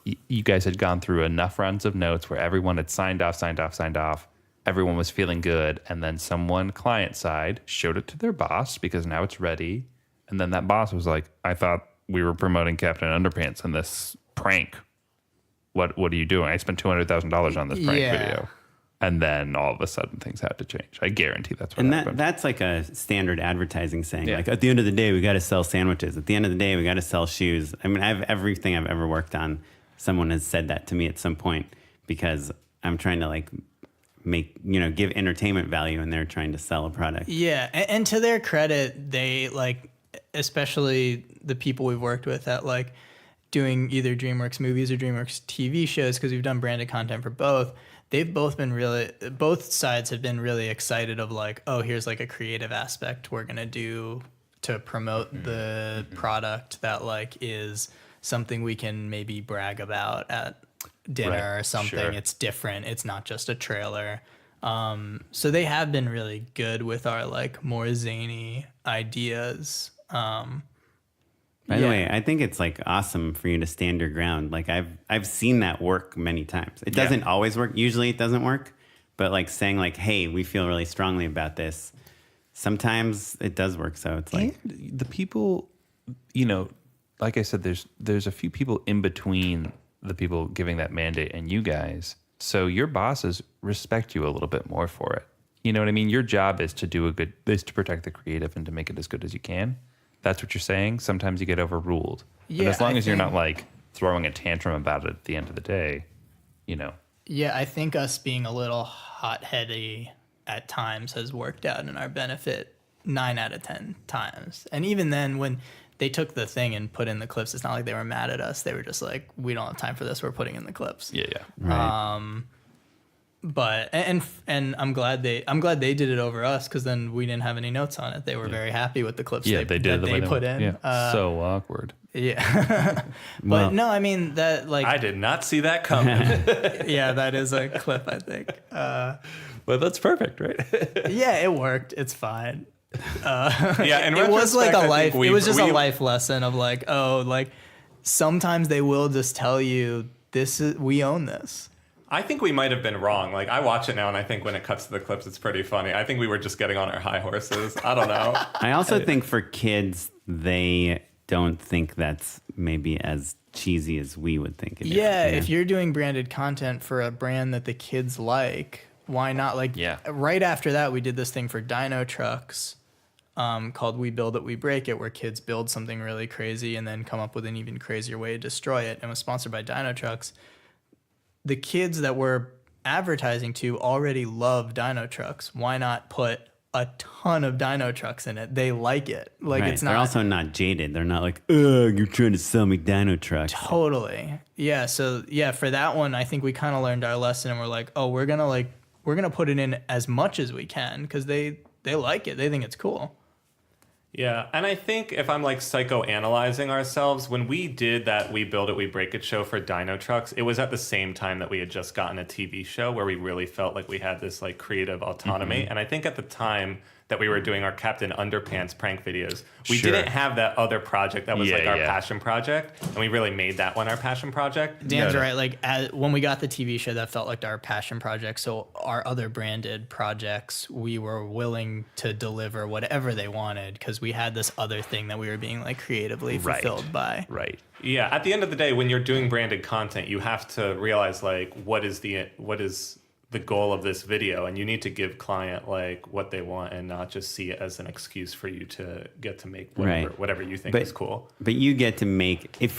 you guys had gone through enough rounds of notes where everyone had signed off. Everyone was feeling good, and then someone client side showed it to their boss because now it's ready, and then that boss was like, "I thought we were promoting Captain Underpants in this prank. What are you doing? I spent $200,000 on this prank video." And then all of a sudden things had to change. I guarantee that's what happened. And that's like a standard advertising saying. Yeah. Like, at the end of the day, we got to sell sandwiches. At the end of the day, we got to sell shoes. I mean, everything I've ever worked on, someone has said that to me at some point because I'm trying to like give entertainment value, and they're trying to sell a product. Yeah, and to their credit, they like, especially the people we've worked with at like doing either DreamWorks movies or DreamWorks TV shows, because we've done branded content for both. They've both sides have been really excited of like, oh, here's like a creative aspect we're gonna do to promote the product that like is something we can maybe brag about at dinner or something. Sure. It's different. It's not just a trailer. So they have been really good with our like more zany ideas. By the way, I think it's like awesome for you to stand your ground. Like I've seen that work many times. It doesn't always work. Usually it doesn't work. But like saying like, hey, we feel really strongly about this. Sometimes it does work. So it's like and the people, like I said, there's a few people in between the people giving that mandate and you guys. So your bosses respect you a little bit more for it. You know what I mean? Your job is to to protect the creative and to make it as good as you can. That's what you're saying. Sometimes you get overruled. Yeah, but as long as you're think- not like throwing a tantrum about it at the end of the day, Yeah, I think us being a little hot-heady at times has worked out in our benefit 9 out of 10 times. And even then, when they took the thing and put in the clips, it's not like they were mad at us. They were just like, we don't have time for this. We're putting in the clips. Yeah. right. But and I'm glad they did it over us, because then we didn't have any notes on it. They were very happy with the clips Yeah, they did that the way they put in. Yeah. So awkward. Yeah. But Well- no, I mean that like I did not see that coming. yeah, that is a clip, I think. Well, that's perfect, right? Yeah, it worked. It's fine. Yeah, in It was like retrospect, a I life. think It was just a life lesson of like, oh, like sometimes they will just tell you we own this. I think we might have been wrong. Like, I watch it now, and I think when it cuts to the clips, it's pretty funny. I think we were just getting on our high horses. I don't know. I also think for kids, they don't think that's maybe as cheesy as we would think it is. Yeah, if you're doing branded content for a brand that the kids like, why not? Like, right after that, we did this thing for Dino Trucks called We Build It, We Break It, where kids build something really crazy and then come up with an even crazier way to destroy it. And was sponsored by Dino Trucks. The kids that we're advertising to already love Dino Trucks. Why not put a ton of Dino Trucks in it? They like it. Like, right. it's not. They're also not jaded. They're not like, ugh, you're trying to sell me Dino Trucks. Totally. Yeah. So yeah, for that one, I think we kind of learned our lesson, and we're like, oh, we're gonna put it in as much as we can, because they like it. They think it's cool. Yeah, and I think if I'm like psychoanalyzing ourselves, when we did that We Build It, We Break It show for Dino Trucks, it was at the same time that we had just gotten a TV show where we really felt like we had this like creative autonomy. And I think at the time that we were doing our Captain Underpants prank videos, we didn't have that other project that was like our passion project, and we really made that one our passion project. Dan's right. Like when we got the TV show, that felt like our passion project. So our other branded projects, we were willing to deliver whatever they wanted because we had this other thing that we were being like creatively fulfilled by. Right. Yeah. At the end of the day, when you're doing branded content, you have to realize like what is the goal of this video, and you need to give client like what they want and not just see it as an excuse for you to get to make whatever you think is cool. But you get to make, if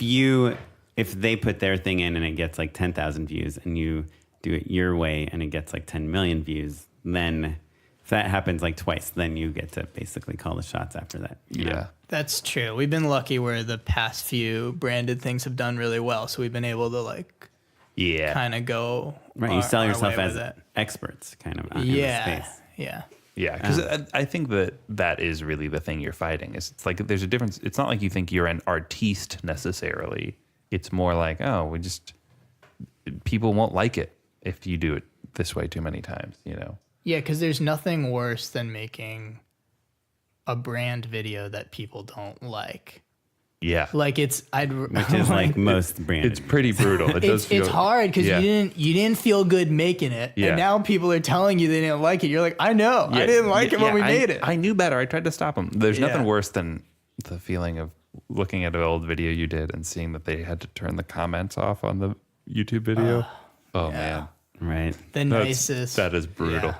they put their thing in and it gets like 10,000 views and you do it your way and it gets like 10 million views, then if that happens like twice, then you get to basically call the shots after that. You know? That's true. We've been lucky where the past few branded things have done really well. So we've been able to like kind of go you sell yourself as experts kind of in the space. Yeah, because I think that is really the thing you're fighting. Is it's like there's a difference. It's not like you think you're an artiste necessarily. It's more like, people won't like it if you do it this way too many times, you know? Yeah, because there's nothing worse than making a brand video that people don't like. Yeah, like which is like most branded. It's pretty brutal. It's hard because you didn't feel good making it, and now people are telling you they didn't like it. You're like, I know, I didn't like it when we made it. I knew better. I tried to stop them. There's nothing worse than the feeling of looking at an old video you did and seeing that they had to turn the comments off on the YouTube video. Man, right? The nicest. That is brutal. Yeah.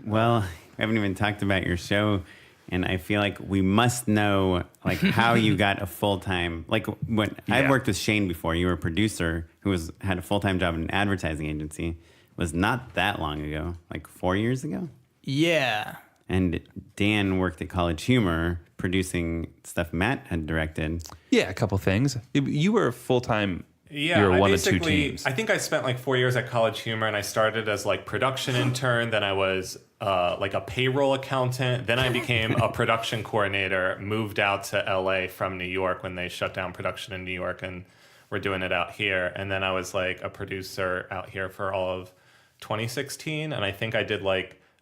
Well, we haven't even talked about your show. And I feel like we must know like how you got a full-time, like when I worked with Shane before, you were a producer who had a full-time job in an advertising agency. It was not that long ago, like 4 years ago. Yeah. And Dan worked at College Humor producing stuff Matt had directed. Yeah, a couple things. You were full-time. Yeah, you were one of two teams. I think I spent like 4 years at College Humor, and I started as like production intern. Then I was like a payroll accountant. Then I became a production coordinator, moved out to LA from New York when they shut down production in New York, and we're doing it out here. And then I was like a producer out here for all of 2016. And I think I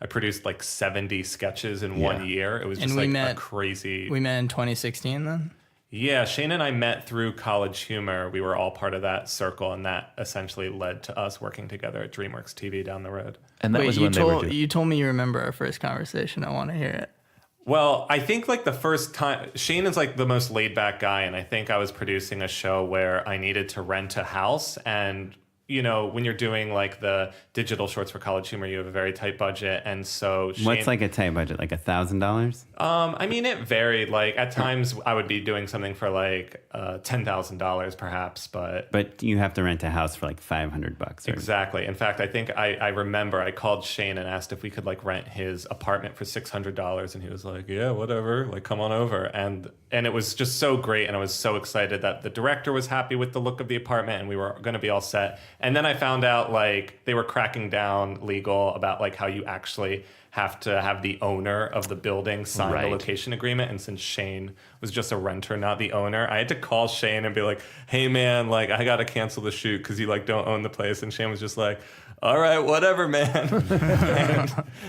produced like 70 sketches in 1 year. It was just a crazy. We met in 2016 then? Yeah, Shane and I met through College Humor. We were all part of that circle, and that essentially led to us working together at DreamWorks TV down the road. And that was when you told me you remember our first conversation. I want to hear it. Well, I think like the first time, Shane is like the most laid back guy, and I think I was producing a show where I needed to rent a house, and you know, when you're doing like the digital shorts for College Humor, you have a very tight budget. And so what's like a tight budget? Like $1,000? I mean, it varied. Like at times I would be doing something for like $10,000 perhaps, but you have to rent a house for like $500. Exactly. In fact, I think I remember I called Shane and asked if we could like rent his apartment for $600, and he was like, yeah, whatever, like come on over. And it was just so great, and I was so excited that the director was happy with the look of the apartment, and we were going to be all set. And then I found out like they were cracking down legal about like how you actually have to have the owner of the building sign the location agreement. And since Shane was just a renter, not the owner, I had to call Shane and be like, hey man, like I got to cancel the shoot because you like don't own the place. And Shane was just like, all right, whatever, man.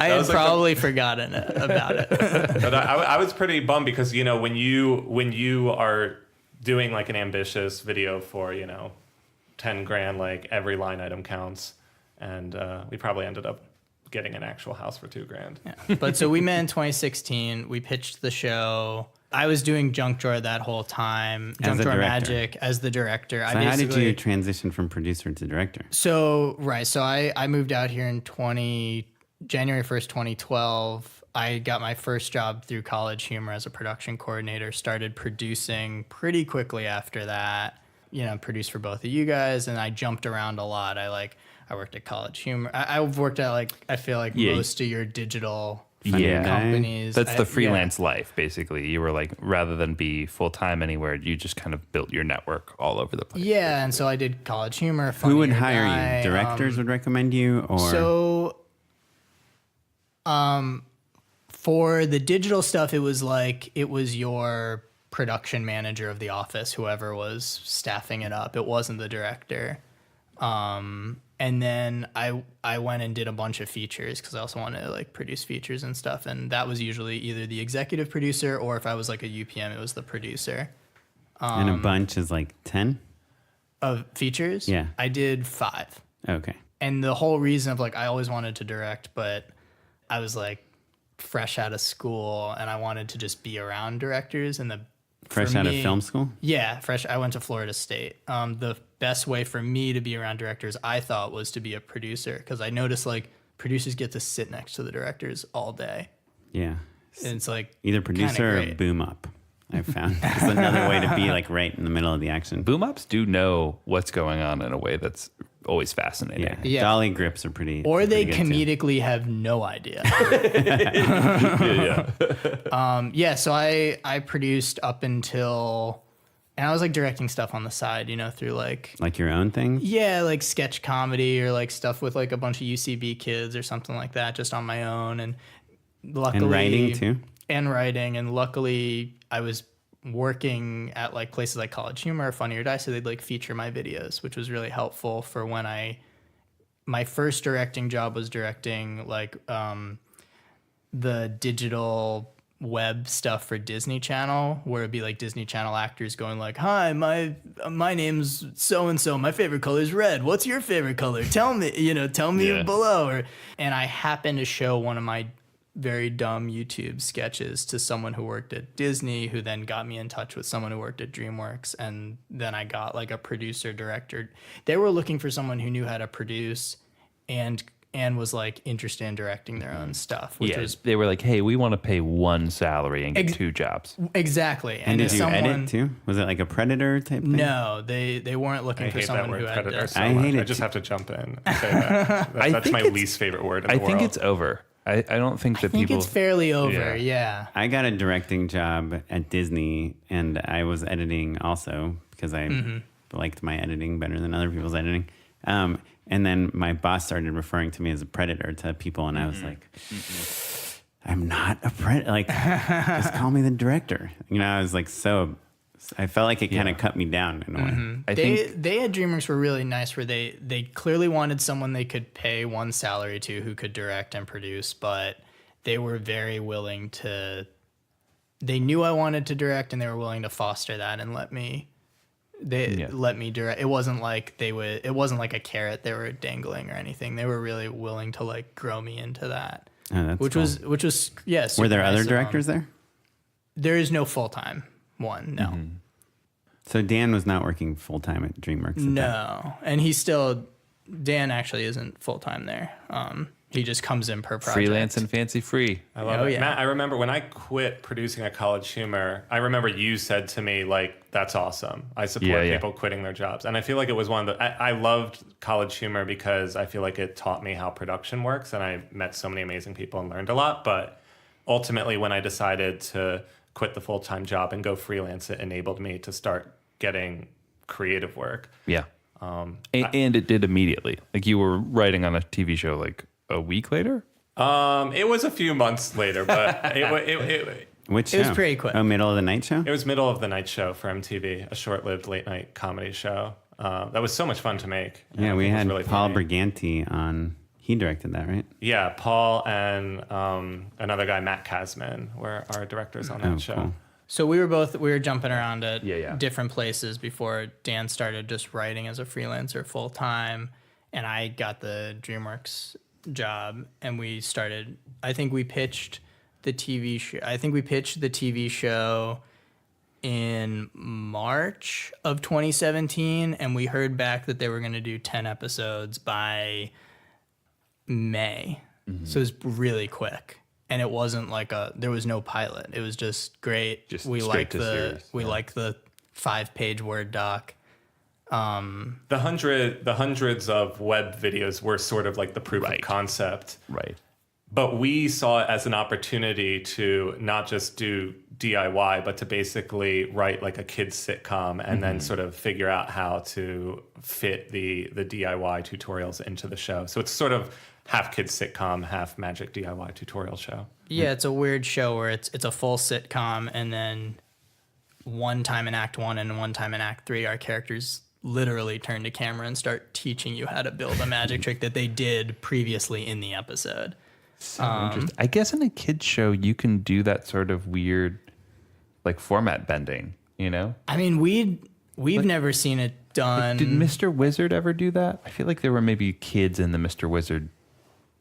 I had probably forgotten about it. But I was pretty bummed because, you know, when you are doing like an ambitious video for, you know, 10 grand, like every line item counts. And we probably ended up getting an actual house for $2,000. Yeah. But so we met in 2016. We pitched the show. I was doing Junk Drawer that whole time. Junk Drawer Magic as the director. So how did you transition from producer to director? So I moved out here in January 1st, 2012. I got my first job through College Humor as a production coordinator. Started producing pretty quickly after that. You know, produced for both of you guys, and I jumped around a lot. I worked at College Humor. I've worked at I feel like most of your digital companies. That's the freelance life, basically. You were like, rather than be full-time anywhere, you just kind of built your network all over the place. Yeah, and so I did College Humor. Who would hire you? Directors would recommend you? Or For the digital stuff, it was your production manager of the office, whoever was staffing it up. It wasn't the director. And then I went and did a bunch of features because I also wanted to like produce features and stuff. And that was usually either the executive producer, or if I was like a UPM, it was the producer. And a bunch is like 10 of features. Yeah. I did 5. Okay. And the whole reason of like, I always wanted to direct, but I was like fresh out of school and I wanted to just be around directors. And Fresh out of film school? Yeah, fresh. I went to Florida State. The best way for me to be around directors, I thought, was to be a producer, because I noticed like producers get to sit next to the directors all day. Yeah. And it's like Either producer or boom up, I've found. It's another way to be like right in the middle of the action. Boom ups do know what's going on in a way that's always fascinating. Yeah. Dolly grips are pretty. Or they pretty good, comedically have no idea. Yeah. So I produced up until, and I was like directing stuff on the side, through like your own thing? Yeah, like sketch comedy or like stuff with like a bunch of UCB kids or something like that, just on my own. And luckily, and writing too. And luckily, I was working at like places like College Humor or Funny or Die, so they'd like feature my videos, which was really helpful for when my first directing job was directing like the digital web stuff for Disney Channel, where it'd be like Disney Channel actors going like, "Hi, my name's so and so. My favorite color is red. What's your favorite color? Tell me, tell me below." And I happened to show one of my very dumb YouTube sketches to someone who worked at Disney, who then got me in touch with someone who worked at DreamWorks, and then I got like a producer director. They were looking for someone who knew how to produce and was like interested in directing their own stuff, which was, they were like, "Hey, we want to pay one salary and get 2 jobs." Exactly. And did you edit too? Was it like a Predator type thing? No, they weren't looking for someone who had Predator to. so I much. hate it I just too. have to jump in and say that. That's my least favorite word in the I world. think it's over. I don't think that I think people. it's fairly over. Yeah. I got a directing job at Disney, and I was editing also because I liked my editing better than other people's editing. And then my boss started referring to me as a predator to people, and I was like, I'm not a predator. Like, just call me the director. I was like, I felt like it kind of cut me down in a way. I think They at DreamWorks were really nice, where they clearly wanted someone they could pay one salary to who could direct and produce, but they were very willing to. They knew I wanted to direct, and they were willing to foster that and let me. Let me direct. It wasn't like It wasn't like a carrot they were dangling or anything. They were really willing to like grow me into that. Oh, that's which cool. was yeah. Were there super other nice of directors them. there? There is no full-time one. No. So Dan was not working full time at DreamWorks. No, and Dan actually isn't full time there. He just comes in per project. freelance and fancy free. I love Oh, it. yeah. Matt, I remember when I quit producing at College Humor, I remember you said to me, like, that's awesome. I support people quitting their jobs. And I feel like it was one of the, I loved College Humor because I feel like it taught me how production works, and I met so many amazing people and learned a lot. But ultimately, when I decided to quit the full-time job and go freelance, it enabled me to start getting creative work. Yeah. And it did immediately. Like, you were writing on a TV show like a week later? It was a few months later, but Which show? It was pretty quick. Oh, middle of the night show? it was middle of the night show for MTV, a short-lived late-night comedy show. That was so much fun to make. Yeah, we had really Paul funny. Briganti on. He directed that, right? Yeah, Paul and another guy, Matt Kasman, were our directors on that show. Cool. So we were jumping around at Yeah. different places before Dan started just writing as a freelancer full time, and I got the DreamWorks job, and we started. I think we pitched the TV show. I think we pitched the TV show in March of 2017, and we heard back that they were going to do 10 episodes by May. So it was really quick. And it wasn't like there was no pilot. It was just great. Just we straight liked to the series. liked the 5-page Word doc. The hundreds of web videos were sort of like the proof of concept. Right. but we saw it as an opportunity to not just do DIY, but to basically write like a kids sitcom and then sort of figure out how to fit the DIY tutorials into the show. So it's sort of half kids sitcom, half magic DIY tutorial show. Yeah, it's a weird show where it's a full sitcom, and then one time in Act 1 and one time in Act 3, our characters literally turn to camera and start teaching you how to build a magic trick that they did previously in the episode. So interesting. I guess in a kids show you can do that sort of weird, like format bending. You know, I mean, we've never seen it done. did Mr. Wizard ever do that? I feel like there were maybe kids in the Mr. Wizard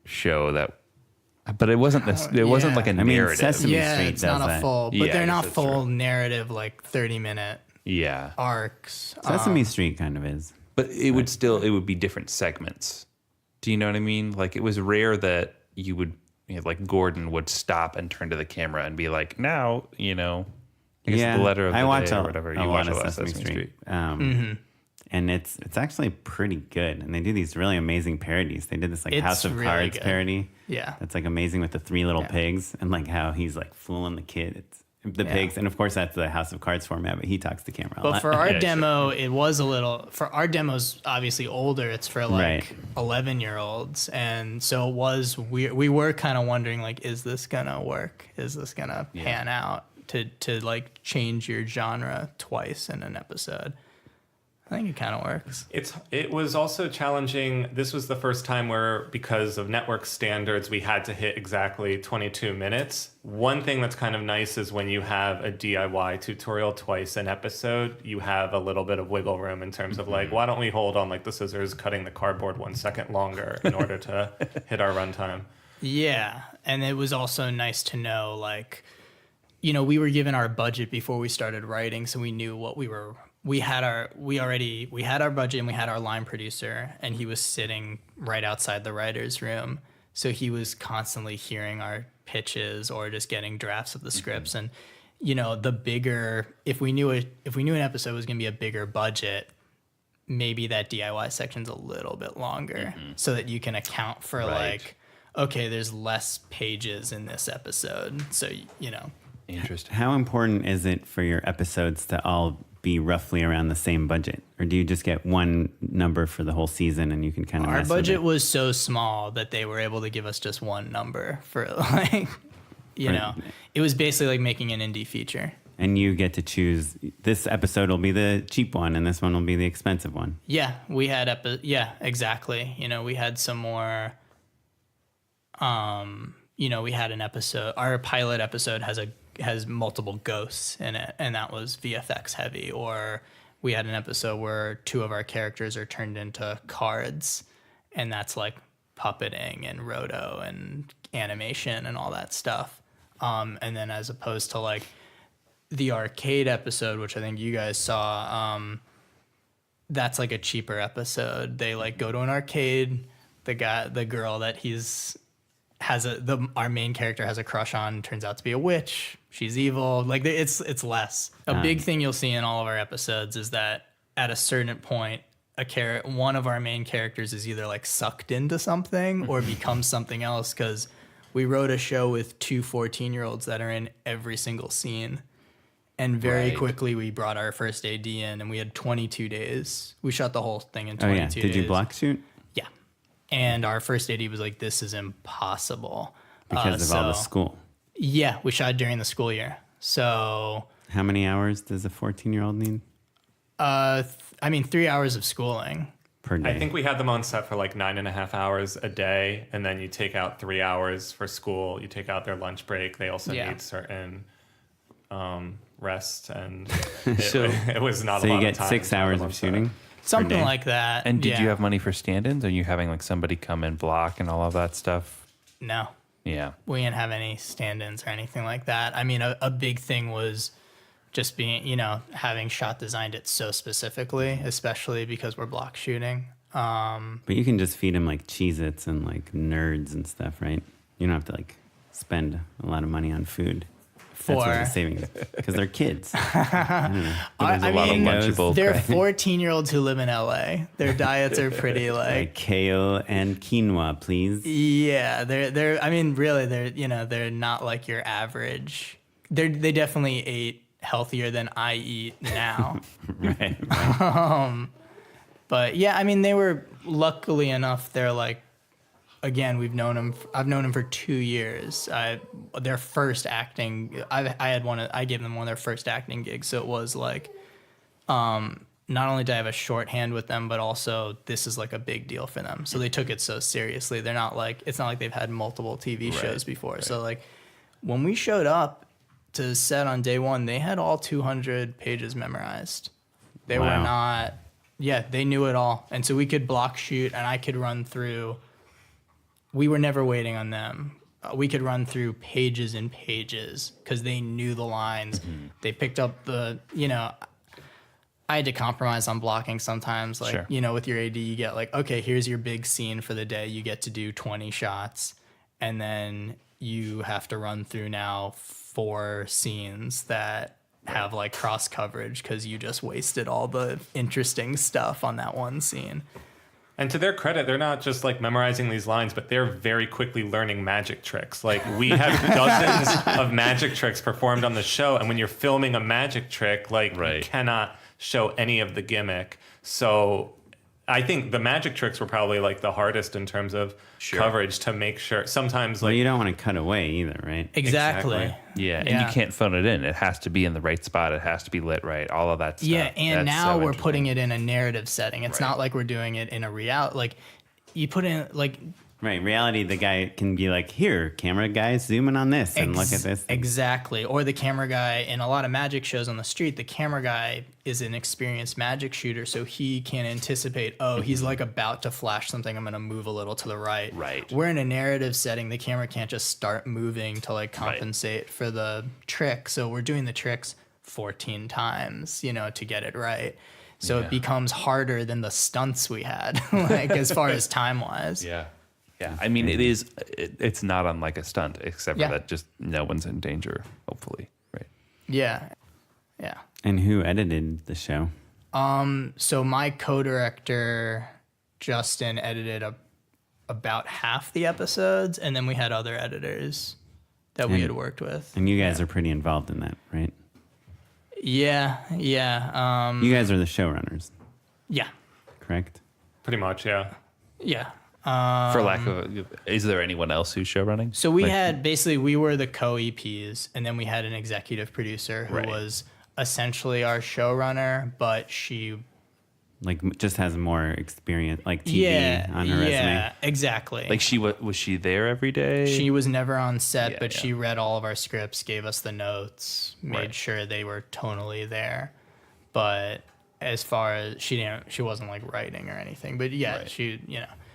show that, but it wasn't this. It wasn't like a narrative. Sesame Yeah, Street it's does not a that. full, but Yeah, I they're guess not that's full true. narrative like 30-minute Yeah, arcs. Sesame Street kind of is. but it would be different segments. Do you know what I mean? Like it was rare that you would, like Gordon would stop and turn to the camera and be like, now, I guess the letter of the I watch day a, or whatever. a You lot watch of a lot of Sesame Sesame Street. Street. And it's actually pretty good. And they do these really amazing parodies. They did this like It's House of really Cards good. parody. Yeah. That's like amazing with the three little pigs and like how he's like fooling the kids. The pigs, and of course that's the House of Cards format, but he talks to camera a But lot. for our demo, it was a little. For our demo's obviously older. It's for like Right. 11-year-olds, and so it was. We were kind of wondering like, is this gonna work? Is this gonna pan out to like change your genre twice in an episode? I think it kind of works. It was also challenging. This was the first time where, because of network standards, we had to hit exactly 22 minutes. One thing that's kind of nice is when you have a DIY tutorial twice an episode, you have a little bit of wiggle room in terms of like, why don't we hold on like the scissors cutting the cardboard 1 second longer in order to hit our runtime? Yeah. And it was also nice to know like, we were given our budget before we started writing, so we knew what we had our budget and we had our line producer, and he was sitting right outside the writer's room. So he was constantly hearing our pitches or just getting drafts of the scripts. And, if we knew an episode was going to be a bigger budget, maybe that DIY section's a little bit longer so that you can account for like, okay, there's less pages in this episode. So, Interesting. How important is it for your episodes to all be roughly around the same budget, or do you just get one number for the whole season and you can kind of our mess with budget it? was so small that they were able to give us just one number for like, it was basically like making an indie feature. And you get to choose, this episode will be the cheap one and this one will be the expensive one. Yeah, we had exactly. We had some more. We had an episode. Our pilot episode has multiple ghosts in it, and that was VFX heavy. Or we had an episode where 2 of our characters are turned into cards, and that's like puppeting and roto and animation and all that stuff. And then as opposed to like the arcade episode, which I think you guys saw, that's like a cheaper episode. They like go to an arcade. The girl that our main character has a crush on turns out to be a witch. She's evil. Like it's less. A big thing you'll see in all of our episodes is that at a certain point, one of our main characters is either like sucked into something or becomes something else, because we wrote a show with 2 14-year-olds that are in every single scene. And very quickly we brought our first AD in, and we had 22 days. We shot the whole thing in 22 days. Did you block shoot? Yeah. And our first AD was like, this is impossible. Because of all the school. Yeah, we shot during the school year. So How many hours does a 14-year-old need 3 hours of schooling. per day? I think we had them on set for like 9.5 hours a day, and then you take out 3 hours for school. You take out their lunch break. They also need certain rest, and it was not a So lot you get of time. 6 hours of shooting? Something day? like that. And did you have money for stand-ins? Are you having like somebody come and block and all of that stuff? No. Yeah. We didn't have any stand-ins or anything like that. I mean, a big thing was just being, having shot designed it so specifically, especially because we're block shooting. But you can just feed him like Cheez-Its and like nerds and stuff, right? You don't have to like spend a lot of money on food. That's what For the savings, because they're kids. There's a lot of Lunchable. they're credit. 14-year-olds who live in LA. Their diets are pretty Like kale and quinoa, please. yeah, they're I mean really they're not like your average. They definitely ate healthier than I eat now. Right. But yeah, I mean they were luckily enough they're like again, I've known them for 2 years. Their first acting, I gave them one of their first acting gigs. So it was like, not only did I have a shorthand with them, but also this is like a big deal for them. So they took it so seriously. They're not like, it's not like they've had multiple TV shows before. Right. So like when we showed up to set on day one, they had all 200 pages memorized. They were not, they knew it all. And so we could block shoot and I could run through. We were never waiting on them. We could run through pages and pages because they knew the lines. Mm-hmm. They picked up I had to compromise on blocking sometimes. Like, with your AD, you get like, okay, here's your big scene for the day. You get to do 20 shots. And then you have to run through now 4 scenes that have like cross coverage because you just wasted all the interesting stuff on that one scene. And to their credit, they're not just like memorizing these lines, but they're very quickly learning magic tricks. Like we have dozens of magic tricks performed on the show. And when you're filming a magic trick, like you cannot show any of the gimmick. So I think the magic tricks were probably like the hardest in terms of coverage to make sure. Sometimes like you don't want to cut away either, right? Exactly. Yeah, and you can't phone it in. It has to be in the right spot. It has to be lit right. All of that stuff. Yeah, and that's now we're putting it in a narrative setting. It's Right. not like we're doing it in a reality. Like you put in like Right. Reality, the guy can be like, here, camera guy, zoom in on this and look at this. Exactly. Or the camera guy in a lot of magic shows on the street, the camera guy is an experienced magic shooter, so he can anticipate, he's like about to flash something, I'm going to move a little to the right. Right. We're in a narrative setting. The camera can't just start moving to like compensate for the trick. So we're doing the tricks 14 times, to get it right. So it becomes harder than the stunts we had, like as far as time-wise. Yeah. Yeah, I mean, it's not unlike a stunt, except for that just no one's in danger, hopefully, right? Yeah. And who edited the show? So my co-director, Justin, edited about half the episodes, and then we had other editors that we had worked with. And you guys are pretty involved in that, right? Yeah. You guys are the showrunners, Yeah. correct? pretty much, yeah. Yeah. For lack of, is there anyone else who's show running? So we were the co-EPs, and then we had an executive producer who was essentially our showrunner, but she just has more experience, like TV on her resume. Yeah, exactly. Like was she there every day? She was never on set, but she read all of our scripts, gave us the notes, made sure they were tonally there. But as far as she wasn't like writing or anything. But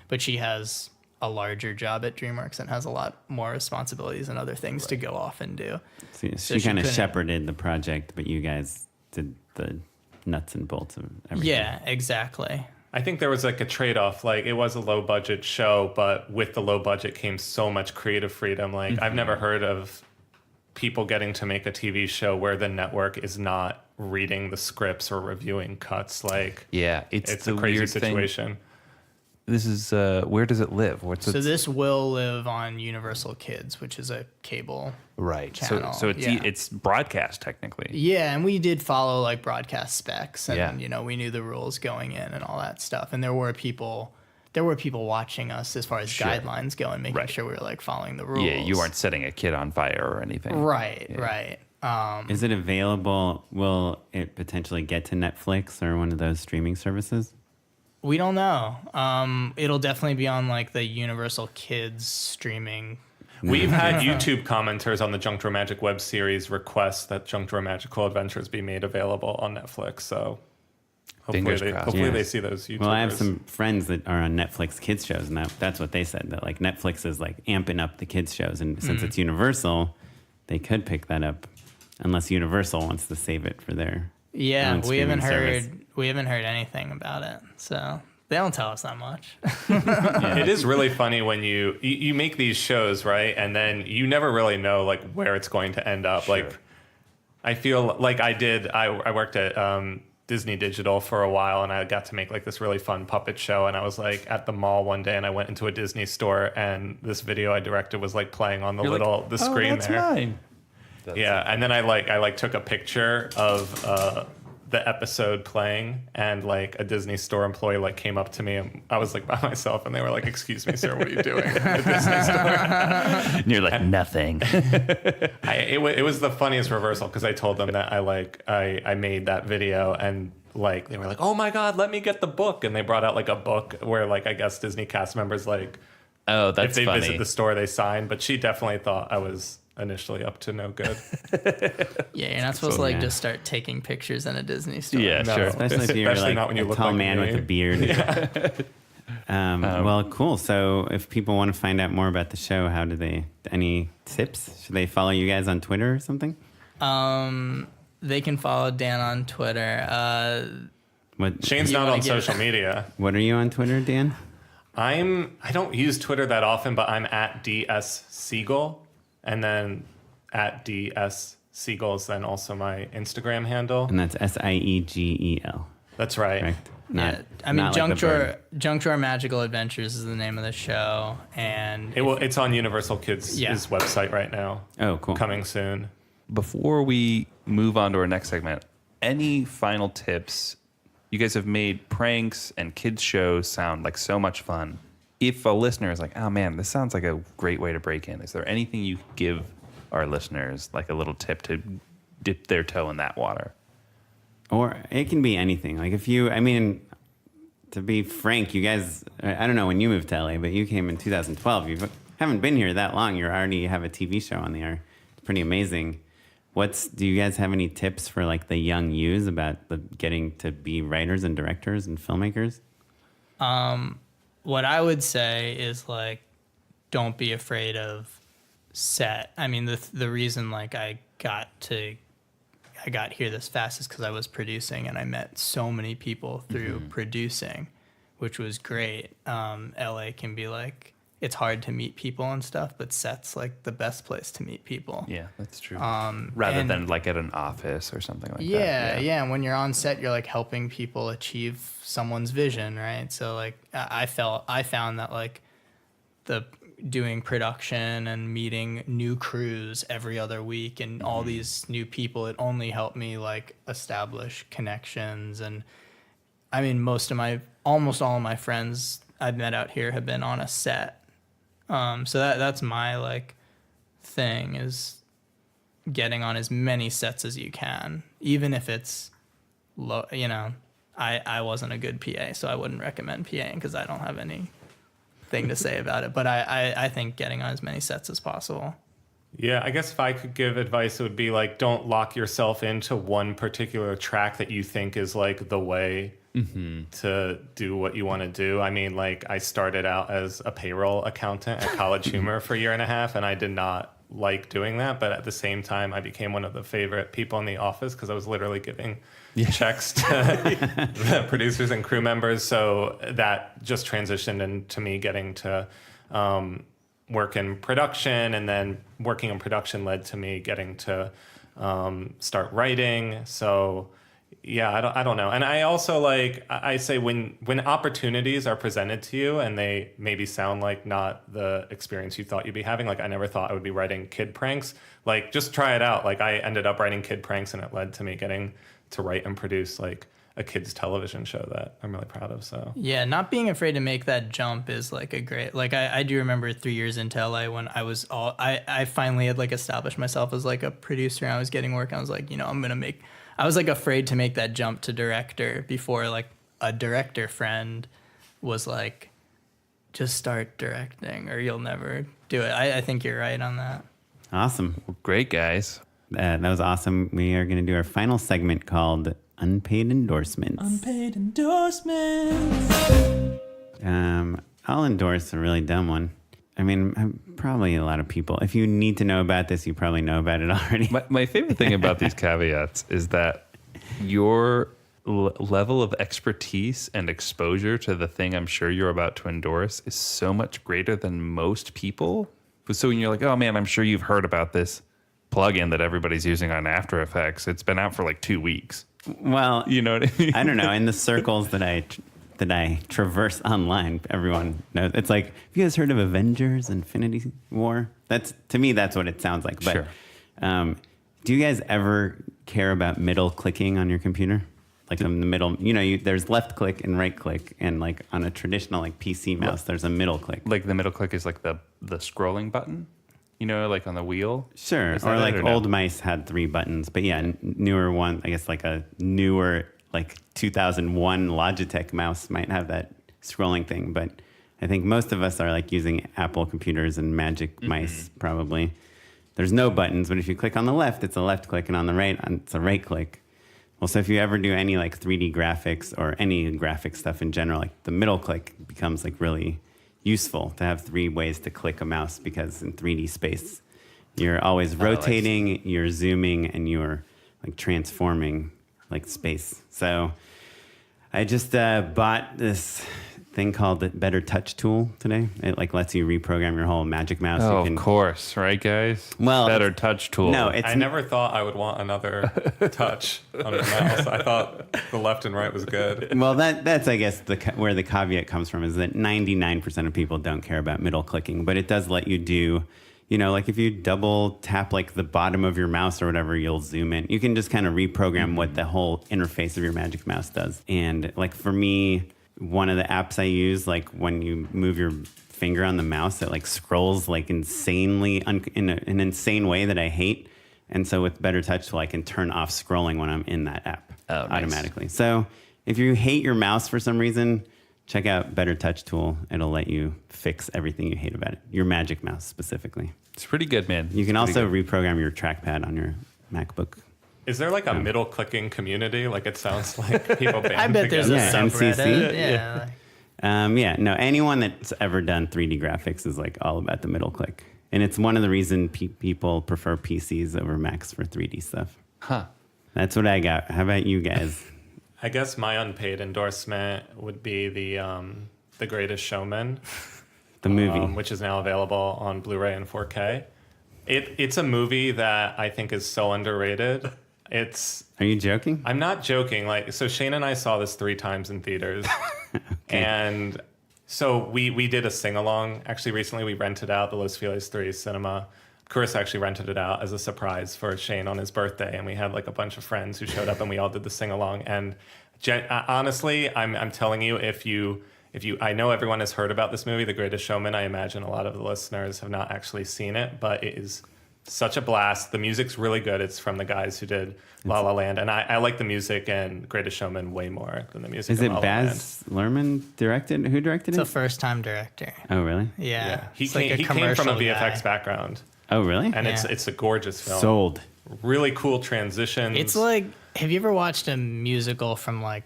but she has a larger job at DreamWorks and has a lot more responsibilities and other things to go off and do. So she kind of shepherded the project, but you guys did the nuts and bolts of everything. Yeah, exactly. I think there was like a trade-off. Like it was a low budget show, but with the low budget came so much creative freedom. Like I've never heard of people getting to make a TV show where the network is not reading the scripts or reviewing cuts. Like it's a crazy situation. Thing. This is where does it live? This will live on Universal Kids, which is a cable channel. So it's broadcast technically. Yeah, and we did follow like broadcast specs, and we knew the rules going in and all that stuff. And there were people watching us as far as guidelines go and making sure we were like following the rules. Yeah, you weren't setting a kid on fire or anything. Right. Is it available? Will it potentially get to Netflix or one of those streaming services? We don't know. It'll definitely be on like the Universal Kids streaming. We've had YouTube commenters on the Junk Drawer Magic web series request that Junk Drawer Magical Adventures be made available on Netflix. So hopefully they see those YouTubers. Well, I have some friends that are on Netflix kids shows, and that's what they said, that like Netflix is like amping up the kids shows, and since it's Universal, they could pick that up, unless Universal wants to save it for their Yeah, own we haven't streaming service. heard anything about it. So, They don't tell us that much. It is really funny when you make these shows, right? And then you never really know like where it's going to end up. Sure. Like I feel like I worked at Disney Digital for a while, and I got to make like this really fun puppet show. And I was like at the mall one day, and I went into a Disney store, and this video I directed was like playing on the the screen that's there. Mine. And then I took a picture of the episode playing, and like a Disney store employee like came up to me, and I was like by myself, and they were like, "Excuse me, sir, what are you doing at the Disney store?" And you're like, nothing. It was the funniest reversal, because I told them that I made that video, and like they were like, "Oh my God, let me get the book," and they brought out like a book where like I guess Disney cast members like, Oh, that's if they funny. visit the store they sign, but she definitely thought I was initially up to no good. Yeah, you're not supposed to like yeah. just start taking pictures in a Disney store. Yeah, No. sure. Especially if you're Especially like not when you a look tall like man me. with a beard. Well, cool. So if people want to find out more about the show, how do they, any tips? Should they follow you guys on Twitter or something? They can follow Dan on Twitter. What, Shane's You not wanna on give- social media. what are you on Twitter, Dan? I don't use Twitter that often, but I'm at DS Siegel, and then at DS Siegel is then also my Instagram handle. And that's Siegel. That's right. Correct? Yeah, I mean, not like the bird. Junk Drawer Magical Adventures is the name of the show, and It's on Universal Kids' Yeah. website right now. Oh, cool. Coming soon. Before we move on to our next segment, any final tips? You guys have made pranks and kids shows sound like so much fun. If a listener is like, oh man, this sounds like a great way to break in, is there anything you could give our listeners, like a little tip to dip their toe in that water? Or it can be anything. Like if you, I mean, to be frank, you guys, I don't know when you moved to LA, but you came in 2012. You haven't been here that long. You already have a TV show on the air. It's pretty amazing. Do you guys have any tips for like the young yous about getting to be writers and directors and filmmakers? what I would say is like, don't be afraid of set. I mean, the reason like I got here this fast is because I was producing, and I met so many people through producing, which was great. LA can be like, it's hard to meet people and stuff, but set's like the best place to meet people. Yeah, that's true. Rather than like at an office or something like that. Yeah. And when you're on set, you're like helping people achieve someone's vision, right? So like I found that like doing production and meeting new crews every other week and all these new people, it only helped me like establish connections. And I mean, almost all of my friends I've met out here have been on a set. So that's my like thing, is getting on as many sets as you can, even if it's low. You know, I wasn't a good PA, so I wouldn't recommend PAing because I don't have anything to say about it. But I think getting on as many sets as possible. Yeah, I guess if I could give advice, it would be like, don't lock yourself into one particular track that you think is like the way to do what you want to do. I mean, like I started out as a payroll accountant at College Humor for a year and a half, and I did not like doing that. But at the same time, I became one of the favorite people in the office because I was literally giving checks to the producers and crew members. So that just transitioned into me getting to work in production, and then working in production led to me getting to start writing. So yeah, I don't know. And I also I say when opportunities are presented to you and they maybe sound like not the experience you thought you'd be having, like I never thought I would be writing kid pranks, like just try it out. Like I ended up writing kid pranks, and it led to me getting to write and produce like a kids television show that I'm really proud of. So Yeah, not being afraid to make that jump is like a great, like I do remember 3 years into LA when I finally had like established myself as like a producer, and I was getting work, and I was like, you know, I was like afraid to make that jump to director before like a director friend was like, just start directing or you'll never do it. I think you're right on that. Awesome. Great, guys. That was awesome. We are going to do our final segment called Unpaid Endorsements. Unpaid endorsements. I'll endorse a really dumb one. I mean, probably a lot of people, if you need to know about this, you probably know about it already. My favorite thing about these caveats is that your level of expertise and exposure to the thing I'm sure you're about to endorse is so much greater than most people. So when you're like, oh man, I'm sure you've heard about this plugin that everybody's using on After Effects. It's been out for like 2 weeks. Well, You know what I mean? I don't know. In the circles that I traverse online, everyone knows. It's like, have you guys heard of Avengers Infinity War? To me, that's what it sounds like. But Sure. do you guys ever care about middle clicking on your computer? Like in the middle, there's left click and right click, and like on a traditional like PC mouse, there's a middle click. Like the middle click is like the scrolling button, like on the wheel. Sure. Is that Or like it or no? old mice had 3 buttons, but yeah, newer one, I guess like a newer like 2001 Logitech mouse might have that scrolling thing. But I think most of us are like using Apple computers and Magic Mice probably. There's no buttons, but if you click on the left, it's a left click, and on the right, it's a right click. Well, so if you ever do any like 3D graphics or any graphic stuff in general, like the middle click becomes like really useful to have 3 ways to click a mouse, because in 3D space, you're always rotating, you're zooming, and you're like transforming like space. So I just bought this thing called the Better Touch tool today. It like lets you reprogram your whole Magic Mouse. Oh, You can, of course, right, guys? Well, Better touch tool. no, it's I never thought I would want another touch on the mouse. I thought the left and right was good. well, that's I guess where the caveat comes from is that 99% of people don't care about middle clicking, but it does let you do, like if you double tap like the bottom of your mouse or whatever, you'll zoom in. You can just kind of reprogram what the whole interface of your Magic Mouse does. And like for me, one of the apps I use, like when you move your finger on the mouse, it like scrolls like insanely in an insane way that I hate. And so with Better Touch Tool, I can turn off scrolling when I'm in that app automatically. So if you hate your mouse for some reason, check out Better Touch Tool. It'll let you fix everything you hate about it. Your Magic Mouse specifically. It's pretty good, man. You can also reprogram your trackpad on your MacBook. Is there like a middle clicking community? Like it sounds like people band I bet there's together. a Yeah, subreddit. MCC. Yeah. No, anyone that's ever done 3D graphics is like all about the middle click. And it's one of the reasons people prefer PCs over Macs for 3D stuff. Huh. That's what I got. How about you guys? I guess my unpaid endorsement would be the Greatest Showman, The movie. which is now available on Blu-ray and 4K. It's a movie that I think is so underrated. Are you joking? I'm not joking. So Shane and I saw this 3 times in theaters. And so we did a sing-along. Actually, recently we rented out the Los Feliz 3 cinema. Chris actually rented it out as a surprise for Shane on his birthday. And we had like a bunch of friends who showed up and we all did the sing-along. And honestly, I'm telling you, if you, I know everyone has heard about this movie, The Greatest Showman. I imagine a lot of the listeners have not actually seen it, but it is such a blast. The music's really good. It's from the guys who did La La Land, and I like the music and Greatest Showman way more than the music. Is in it La La Baz Luhrmann directed? Who directed It's it? a first-time director. Oh, really? Yeah. Land. He It's like came, a he came from a commercial VFX guy. background, Oh, really? and Yeah. it's a gorgeous film. Sold. Really cool transitions. It's like, have you ever watched a musical from like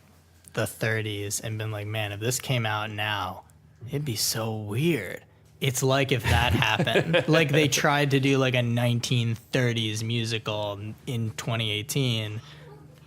the 30s and been like, man, if this came out now, it'd be so weird. It's like if that happened. Like they tried to do like a 1930s musical in 2018.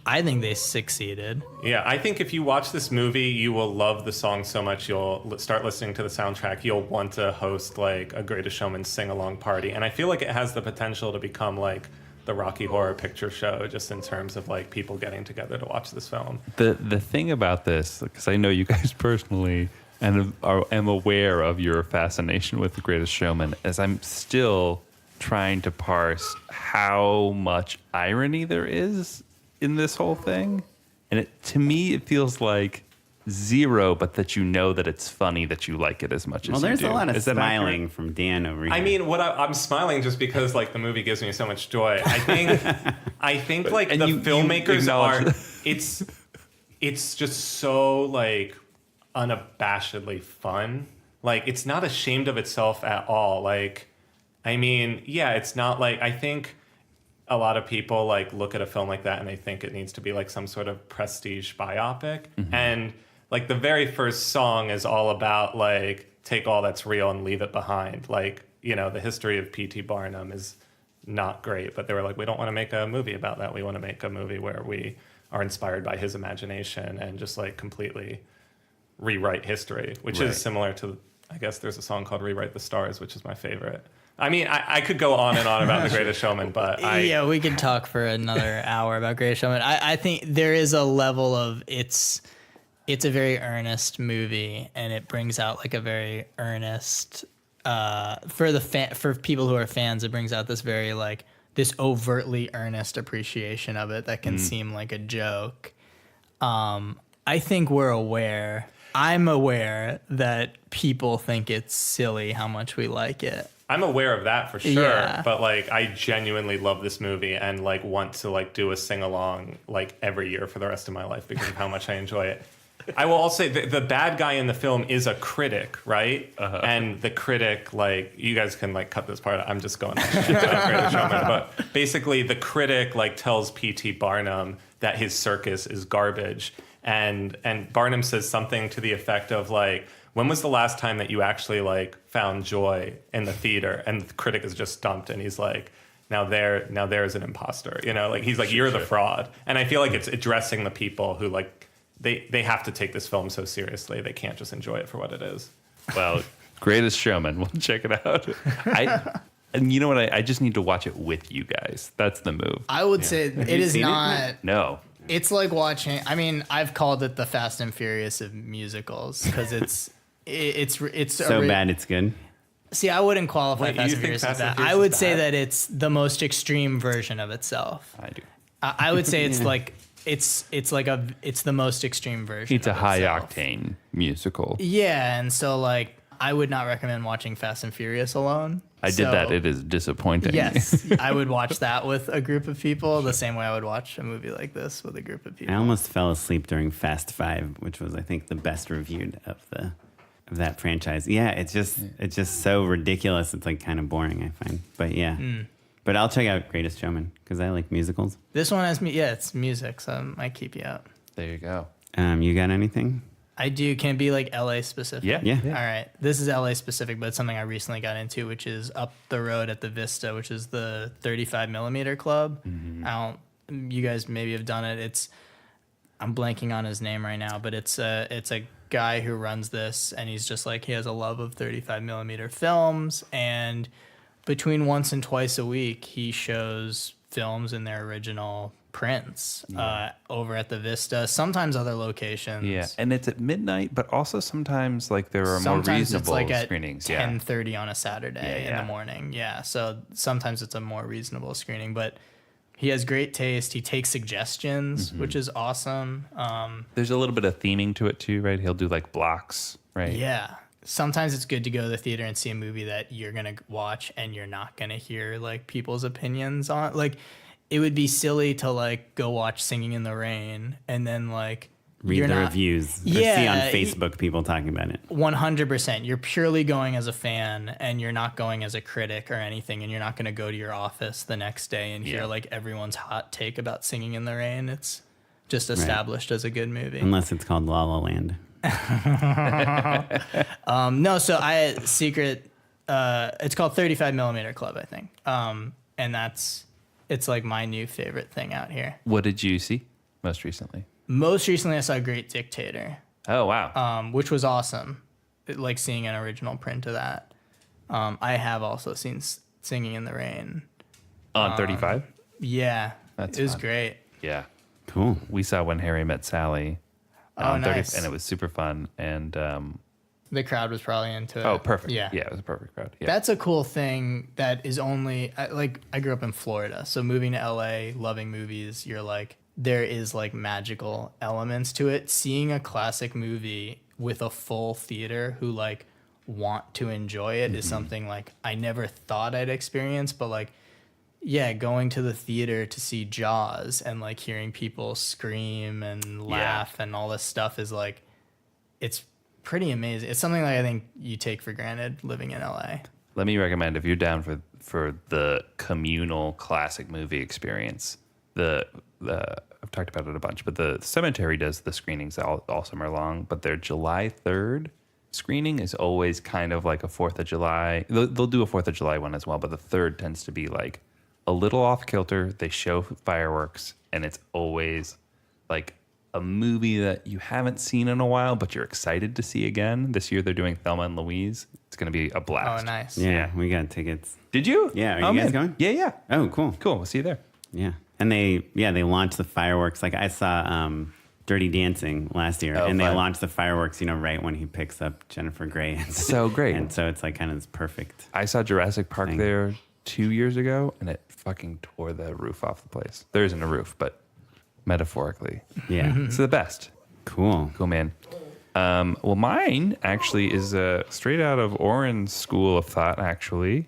I think they succeeded. Yeah, I think if you watch this movie, you will love the song so much you'll start listening to the soundtrack. You'll want to host like a Greatest Showman sing-along party. And I feel like it has the potential to become like the Rocky Horror Picture Show, just in terms of like people getting together to watch this film. The thing about this, because I know you guys personally and am aware of your fascination with The Greatest Showman, is I'm still trying to parse how much irony there is in this whole thing. And to me, it feels like zero, but that you know that it's funny that you like it as much as Well, you there's do. a lot of Is that smiling accurate? from Dan over here. I mean, I'm smiling just because like the movie gives me so much joy. I think like And the you filmmakers are. acknowledge It's just so like unabashedly fun. Like it's not ashamed of itself at all. Like, I mean, yeah, it's not like, I think a lot of people like look at a film like that and they think it needs to be like some sort of prestige biopic. Mm-hmm. And like the very first song is all about like take all that's real and leave it behind. Like, the history of P.T. Barnum is not great, but they were like, we don't want to make a movie about that. We want to make a movie where we are inspired by his imagination and just like completely rewrite history, which is similar to, I guess there's a song called Rewrite the Stars, which is my favorite. I mean, I could go on and on about The Greatest Showman, but yeah, we could talk for another hour about Greatest Showman. I think there is a level of it's a very earnest movie, and it brings out like a very earnest for people who are fans. It brings out this very like this overtly earnest appreciation of it that can seem like a joke. I think I'm aware that people think it's silly how much we like it. I'm aware of that for sure, Yeah. but like I genuinely love this movie and like want to like do a sing along like every year for the rest of my life because of how much I enjoy it. I will also say the bad guy in the film is a critic, right? And the critic, like, you guys can like cut this part. I'm just going on shit about Greatest Showman, but basically the critic like tells P.T. Barnum that his circus is garbage, and Barnum says something to the effect of like, when was the last time that you actually like found joy in the theater? And the critic is just stumped, and he's like, now there's an imposter, you know, like he's like, you're the fraud. And I feel like it's addressing the people who like they have to take this film so seriously. They can't just enjoy it for what it is. Well, Greatest Showman. We'll check it out. And you know what? I just need to watch it with you guys. That's the move. I would say it is not. No. It's like watching. I mean, I've called it the Fast and Furious of musicals because it's So bad it's good. See, I wouldn't qualify Wait, Fast you and think Furious as Fast and that. Furious I would is say bad? that it's the most extreme version of itself. I do. I would say it's like it's the most extreme version. It's a of high itself. octane musical. Yeah, and so like I would not recommend watching Fast and Furious alone. I did that. It is disappointing. Yes, I would watch that with a group of people the same way I would watch a movie like this with a group of people. I almost fell asleep during Fast Five, which was, I think, the best reviewed of that franchise. Yeah, it's just so ridiculous. It's like kind of boring, I find. But yeah, but I'll check out Greatest Showman because I like musicals. This one has me. Yeah, it's music, so it might keep you up. There you go. You got anything? I do. Can it be like LA specific? Yeah. All right. This is LA specific, but it's something I recently got into, which is up the road at the Vista, which is the 35 millimeter club. You guys maybe have done it. I'm blanking on his name right now, but it's a guy who runs this, and he's just like, he has a love of 35 millimeter films, and between once and twice a week, he shows films in their original prints over at the Vista, sometimes other locations. Yeah, and it's at midnight, but also sometimes like there are Sometimes more reasonable it's like at screenings. 10:30 on a Saturday in Yeah. the morning. Yeah, so sometimes it's a more reasonable screening, but he has great taste. He takes suggestions, which is awesome. There's a little bit of theming to it too, right? He'll do like blocks, right? Yeah. Sometimes it's good to go to the theater and see a movie that you're going to watch and you're not going to hear like people's opinions on. Like, it would be silly to like go watch Singing in the Rain and then like Read the reviews. Or Yeah, see on Facebook people talking about it. 100%. You're purely going as a fan, and you're not going as a critic or anything, and you're not going to go to your office the next day and hear like everyone's hot take about Singing in the Rain. It's just established as a good movie. Unless it's called La La Land. No, so it's called 35 millimeter club, I think. And it's like my new favorite thing out here. What did you see most recently? Most recently I saw Great Dictator, Oh wow. which was awesome. Like seeing an original print of that. I have also seen Singing in the Rain. On 35? Yeah, That's it was fun. great. Yeah. Cool. We saw When Harry Met Sally. Oh, on 30, nice. and it was super fun. And The crowd was probably into it. oh, perfect. Yeah. Yeah, it was a perfect crowd. Yeah. That's a cool thing that is only I grew up in Florida, so moving to LA, loving movies, you're like, there is like magical elements to it. Seeing a classic movie with a full theater who like want to enjoy it is something like I never thought I'd experience, but like, yeah, going to the theater to see Jaws and like hearing people scream and laugh and all this stuff is like, it's pretty amazing. It's something that I think you take for granted living in LA. Let me recommend, if you're down for the communal classic movie experience, I've talked about it a bunch, but the Cemetery does the screenings all summer long, but their July 3rd screening is always kind of like a 4th of July. They'll do a 4th of July one as well, but the 3rd tends to be like a little off kilter. They show fireworks, and it's always like a movie that you haven't seen in a while, but you're excited to see again. This year they're doing Thelma and Louise. It's going to be a blast. Oh, nice. Yeah, we got tickets. Did you? Yeah, are you guys going? Yeah. Oh, cool. Cool. We'll see you there. Yeah. And they launched the fireworks. Like I saw Dirty Dancing last year, and they fun. launched the fireworks, right when he picks up Jennifer Grey. So great. And so it's like kind of this perfect. I saw Jurassic Park there 2 years ago, and it fucking tore the roof off the place. There isn't a roof, but metaphorically. Yeah. It's the best. Cool. Cool, man. Well, mine actually is straight out of Oren's school of thought, actually.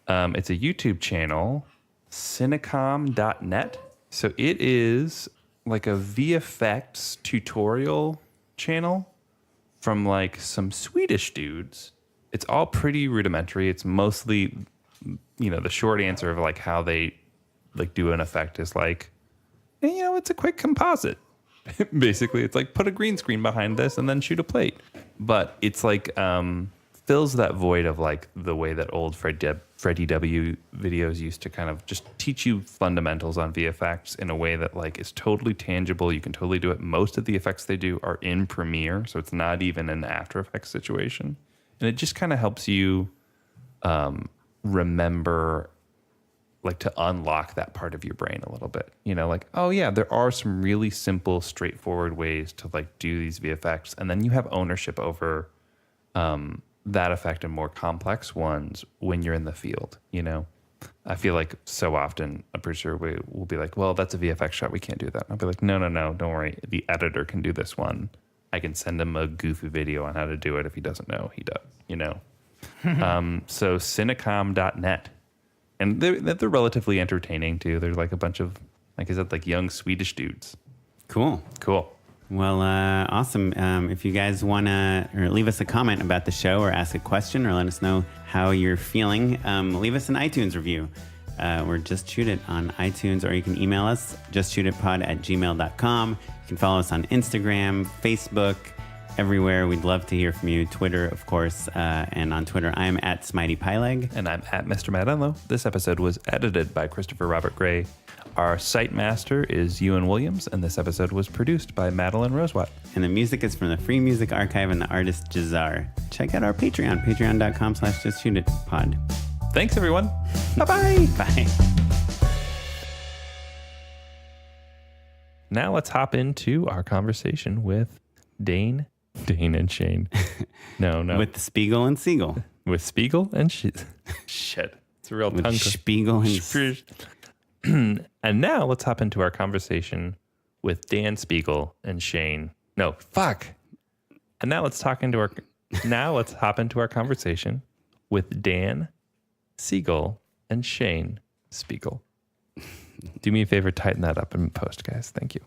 It's a YouTube channel, cinecom.net. So it is like a VFX tutorial channel from like some Swedish dudes. It's all pretty rudimentary. It's mostly, the short answer of like how they like do an effect is like, it's a quick composite. Basically, it's like put a green screen behind this and then shoot a plate. But it's like fills that void of like the way that old Freddie W videos used to kind of just teach you fundamentals on VFX in a way that like is totally tangible. You can totally do it. Most of the effects they do are in Premiere, so it's not even an After Effects situation. And it just kind of helps you remember, like, to unlock that part of your brain a little bit. Like, oh yeah, there are some really simple, straightforward ways to like do these VFX, and then you have ownership over that effect and more complex ones when you're in the field. I feel like so often a producer will be like, well, that's a VFX shot, we can't do that. And I'll be like, no, don't worry, the editor can do this one. I can send him a goofy video on how to do it. If he doesn't know, he does. So cinecom.net. And they're relatively entertaining too. They're like a bunch of, like I said, like young Swedish dudes. Cool. Well, awesome. If you guys want to leave us a comment about the show or ask a question or let us know how you're feeling, leave us an iTunes review. We're Just Shoot It on iTunes, or you can email us, justshootitpod@gmail.com. You can follow us on Instagram, Facebook, everywhere. We'd love to hear from you. Twitter, of course. And on Twitter, I'm at SmiteyPyleg. And I'm at Mr. Matt Unlow. This episode was edited by Christopher Robert Gray. Our site master is Ewan Williams, and this episode was produced by Madeline Rosewat. And the music is from the Free Music Archive and the artist Jahzzar. Check out our Patreon, patreon.com/justshootitpod. Thanks, everyone. Bye-bye. Bye. Now let's hop into our conversation with Dane and Shane. No. With Spiegel and Siegel. With Spiegel and shit. It's a real With tongue. Spiegel and And now let's hop into our conversation with Dan Spiegel and Shane. No, fuck. And now let's hop into our conversation with Dan Siegel and Shane Spiegel. Do me a favor, tighten that up in post, guys. Thank you.